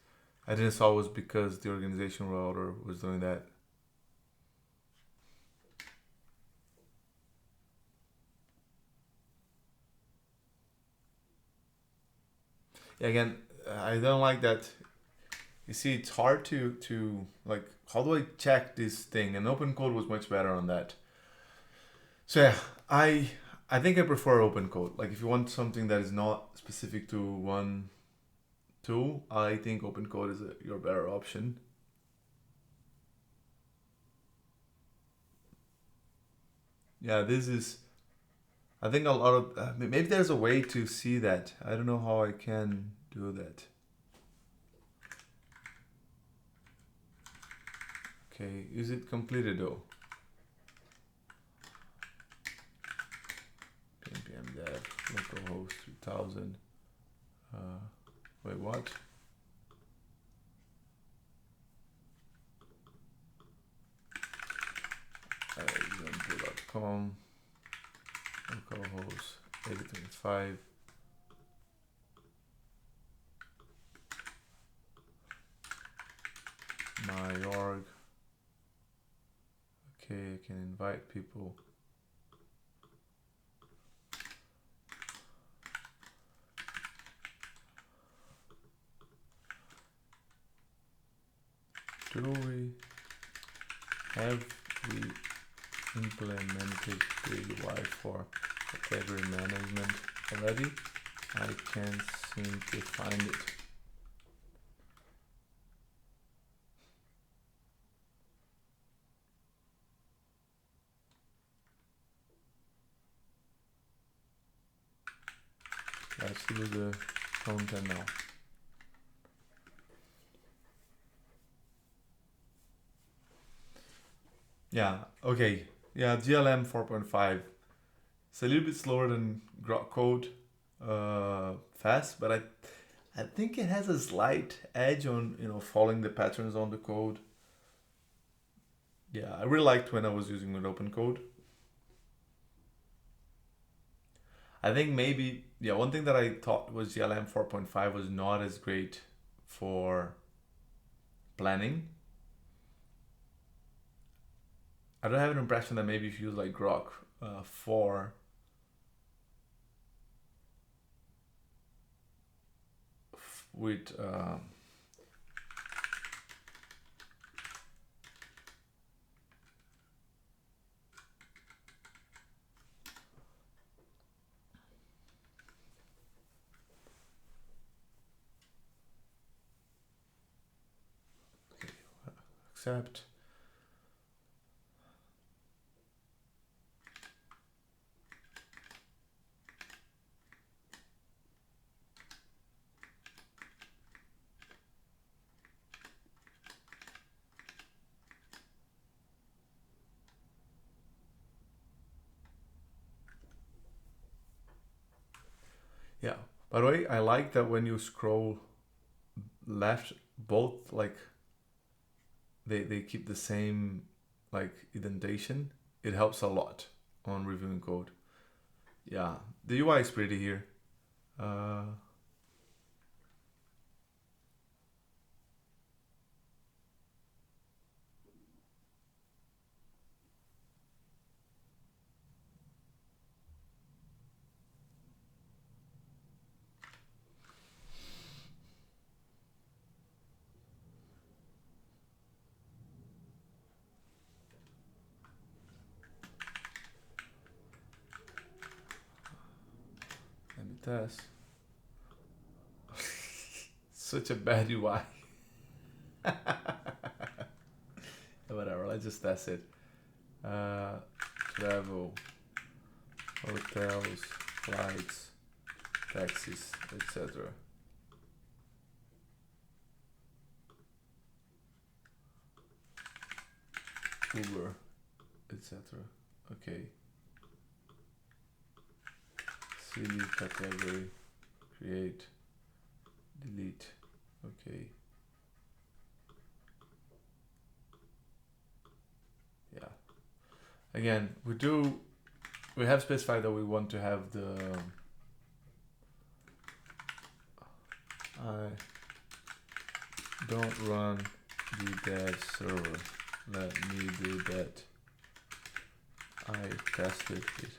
I didn't saw it was because the organization router was doing that. Yeah, again, I don't like that you see, it's hard to like, how do I check this thing? And OpenCode was much better on that. So yeah, I think I prefer OpenCode. Like if you want something that is not specific to one tool, I think OpenCode is your better option. Yeah, this is, I think a lot of, maybe there's a way to see that. I don't know how I can do that. Okay, is it completed though? npm dev localhost 3000. Wait, what? Example.com localhost 8025. My org. Okay, I can invite people. Have we implemented the UI for category management already? I can't seem to find it. Let's do the content now. Yeah, okay. Yeah, GLM 4.5. It's a little bit slower than Grok Code Fast, but I think it has a slight edge on, following the patterns on the code. Yeah, I really liked when I was using with OpenCode. I think maybe, yeah, one thing that I thought was GLM 4.5 was not as great for planning. I don't have an impression that maybe if you use like Grok 4, with accept. Yeah, by the way, I like that when you scroll left, both like they keep the same like indentation. It helps a lot on reviewing code. Yeah, the UI is pretty here. Let me test. Such a bad UI. Whatever, let's just test it. Travel, hotels, flights, taxis, etc. Uber, etc. Okay. City category, create, delete. Okay. Yeah. Again, we have specified that we want to have the I don't run the dev server. Let me do that. I tested it.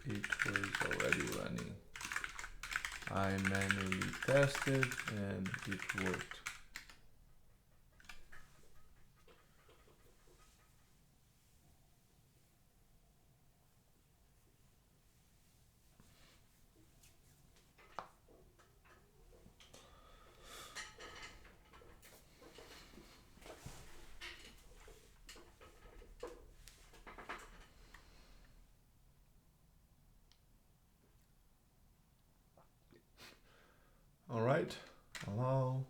It was already running. I manually tested and it worked. All right, allow.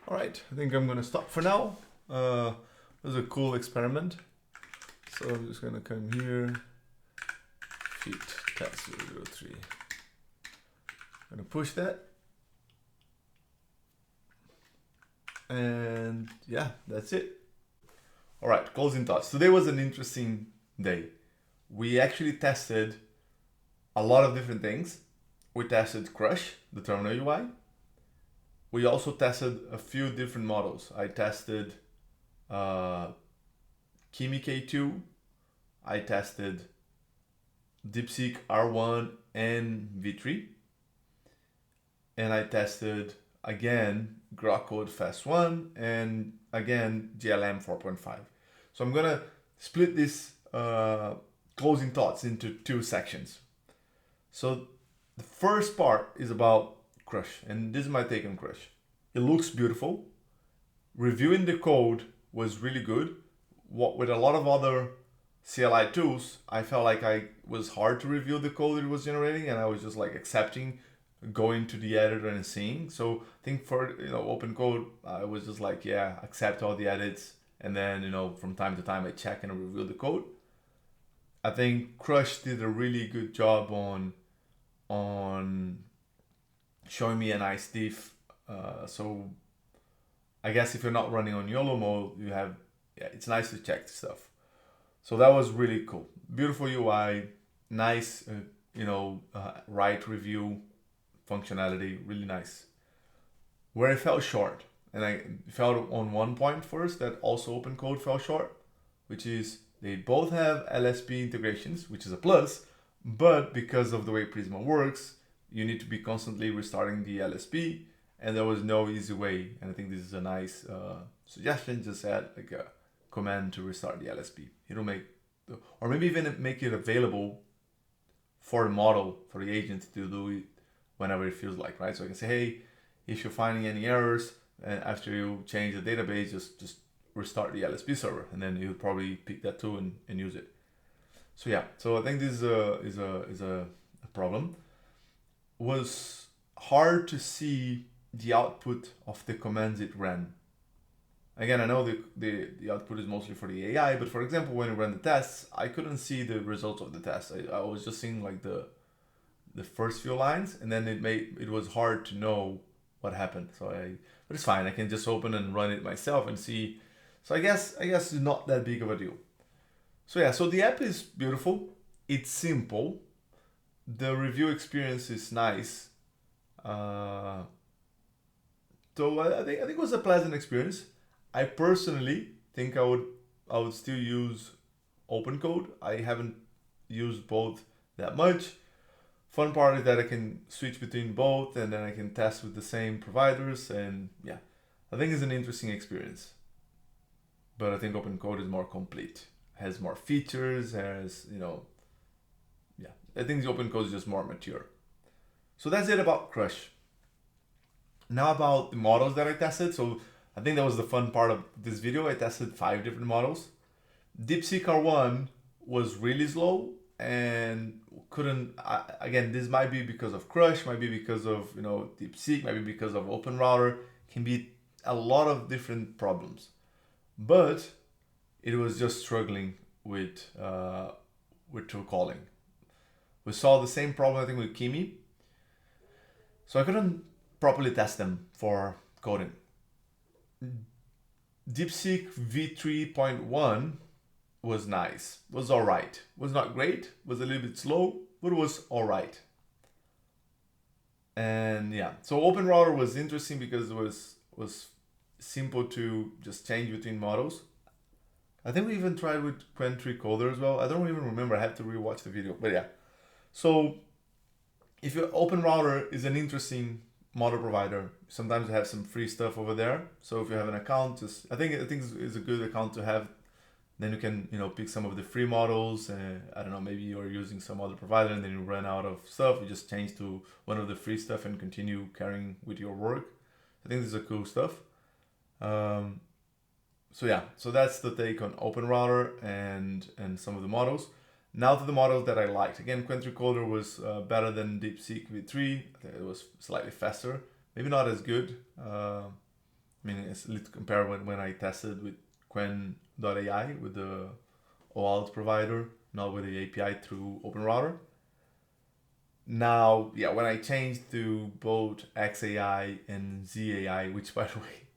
All right, I think I'm gonna stop for now. It was a cool experiment. So I'm just gonna come here, feed test 003. Gonna push that. And yeah, that's it. All right, closing thoughts. Today was an interesting day. We actually tested a lot of different things. We tested Crush, the terminal UI. We also tested a few different models. I tested Kimi K2. I tested Deepseek R1 and V3. And I tested again Grok Code Fast 1 and again GLM 4.5. So I'm gonna split this closing thoughts into two sections. So the first part is about Crush, and this is my take on Crush. It looks beautiful. Reviewing the code was really good. With a lot of other CLI tools, I felt like I was hard to review the code it was generating, and I was just like accepting, going to the editor and seeing. So I think for OpenCode, I was just like, yeah, accept all the edits, and then from time to time I check and review the code. I think Crush did a really good job on showing me a nice diff. So I guess if you're not running on YOLO mode, it's nice to check stuff. So that was really cool. Beautiful UI, nice, write review functionality, really nice. Where it fell short, and I felt on one point first that also OpenCode fell short, which is they both have LSP integrations, which is a plus, but because of the way Prisma works, you need to be constantly restarting the LSP, and there was no easy way. And I think this is a nice suggestion. Just add like a command to restart the LSP. It'll or maybe even make it available for the model, for the agent to do it whenever it feels like, right? So I can say, hey, if you're finding any errors after you change the database, just restart the LSP server, and then you'll probably pick that too and use it. So yeah, so I think this is a problem. Was hard to see the output of the commands it ran. Again, I know the output is mostly for the AI, but for example, when it ran the tests, I couldn't see the results of the tests. I was just seeing like the first few lines, and then it was hard to know what happened. But it's fine. I can just open and run it myself and see. So I guess it's not that big of a deal. So yeah, so the app is beautiful. It's simple. The review experience is nice. So I think it was a pleasant experience. I personally think I would still use OpenCode. I haven't used both that much. Fun part is that I can switch between both, and then I can test with the same providers, and yeah, I think it's an interesting experience. But I think OpenCode is more complete, has more features, I think the OpenCode is just more mature. So that's it about Crush. Now about the models that I tested. So I think that was the fun part of this video. I tested 5 different models. Deepseek R1 was really slow and again, this might be because of Crush, might be because of Deepseek, might be because of OpenRouter. Can be a lot of different problems, but it was just struggling with true calling. We saw the same problem I think with Kimi, so I couldn't properly test them for coding. Deepseek V3.1 was nice, was alright, was not great, was a little bit slow, but it was alright. And yeah, so OpenRouter was interesting because it was simple to just change between models. I think we even tried with Qwen3 Coder as well. I don't even remember. I have to rewatch the video. But yeah. So if your OpenRouter is an interesting model provider, sometimes they have some free stuff over there. So if you have an account, just I think it's a good account to have. Then you can pick some of the free models. I don't know, maybe you're using some other provider and then you run out of stuff. You just change to one of the free stuff and continue carrying with your work. I think this is a cool stuff. So yeah, so that's the take on OpenRouter and some of the models. Now to the models that I liked. Again, Qwen3 Coder was better than Deepseek V3. I think it was slightly faster. Maybe not as good. I mean, it's a little compared when I tested with Qwen.ai with the OAuth provider, not with the API through OpenRouter. Now, yeah, when I changed to both XAI and ZAI, which by the way,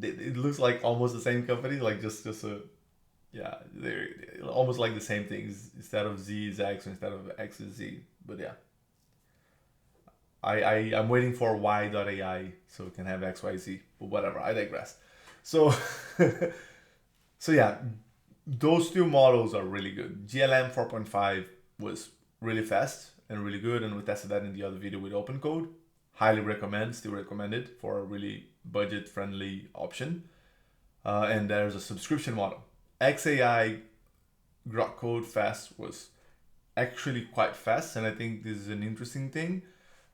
it looks like almost the same company, like just a, yeah, they're almost like the same things. Instead of Z is X, instead of X is Z. But yeah, I'm waiting for Y.ai so we can have XYZ, but whatever, I digress. So, so yeah, those two models are really good. GLM 4.5 was really fast and really good, and we tested that in the other video with OpenCode. Highly recommend, still recommend it for a really budget-friendly option. And there's a subscription model. XAI Grok Code Fast was actually quite fast, and I think this is an interesting thing.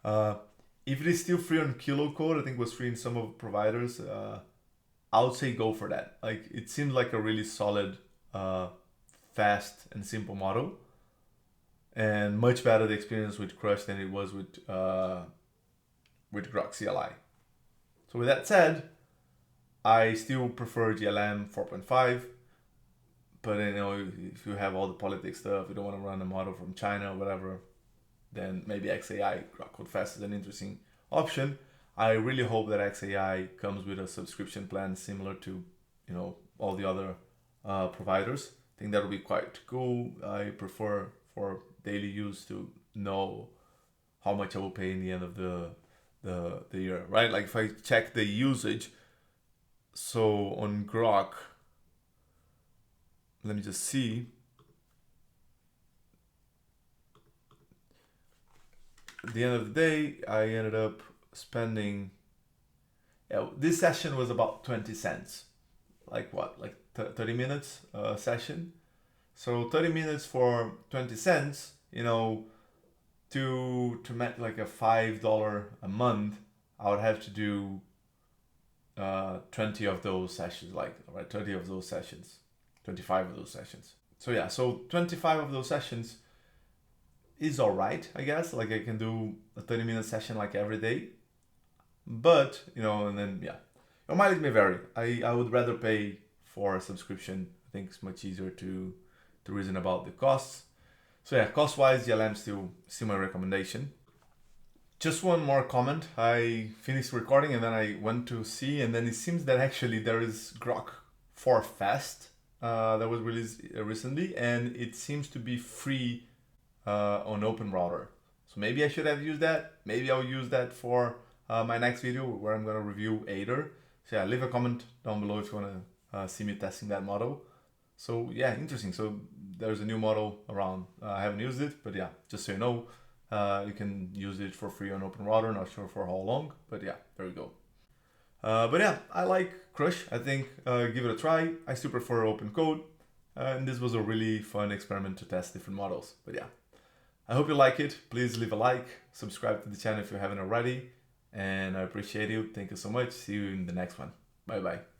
If it is still free on KiloCode, I think it was free in some of the providers, I would say go for that. Like, it seemed like a really solid, fast and simple model, and much better the experience with Crush than it was with Grok CLI. So with that said, I still prefer GLM 4.5, but if you have all the politics stuff, you don't want to run a model from China or whatever, then maybe XAI Grok Code Fast is an interesting option. I really hope that XAI comes with a subscription plan similar to all the other providers. I think that would be quite cool. I prefer for daily use to know how much I will pay in the end of the year, right? Like if I check the usage, so on Grok, let me just see. At the end of the day, I ended up spending, this session was about 20 cents. Like what? Like 30 minutes session. So 30 minutes for 20 cents, to make like a $5 a month, I would have to do 20 of those sessions, like 30 of those sessions, 25 of those sessions. So yeah, so 25 of those sessions is all right, I guess. Like I can do a 30-minute session like every day, but and then yeah, your mileage may vary. I would rather pay for a subscription. I think it's much easier to reason about the costs. So yeah, cost-wise, GLM still my recommendation. Just one more comment. I finished recording and then I went to see, and then it seems that actually there is Grok 4 Fast that was released recently, and it seems to be free on OpenRouter. So maybe I should have used that. Maybe I'll use that for my next video where I'm going to review Aider. So yeah, leave a comment down below if you want to see me testing that model. So yeah, interesting. So there's a new model around. I haven't used it, but yeah, just so you know, you can use it for free on OpenRouter. Not sure for how long, but yeah, there we go. But yeah, I like Crush. I think give it a try. I still prefer OpenCode, and this was a really fun experiment to test different models. But yeah, I hope you like it. Please leave a like, subscribe to the channel if you haven't already, and I appreciate you. Thank you so much. See you in the next one. Bye bye.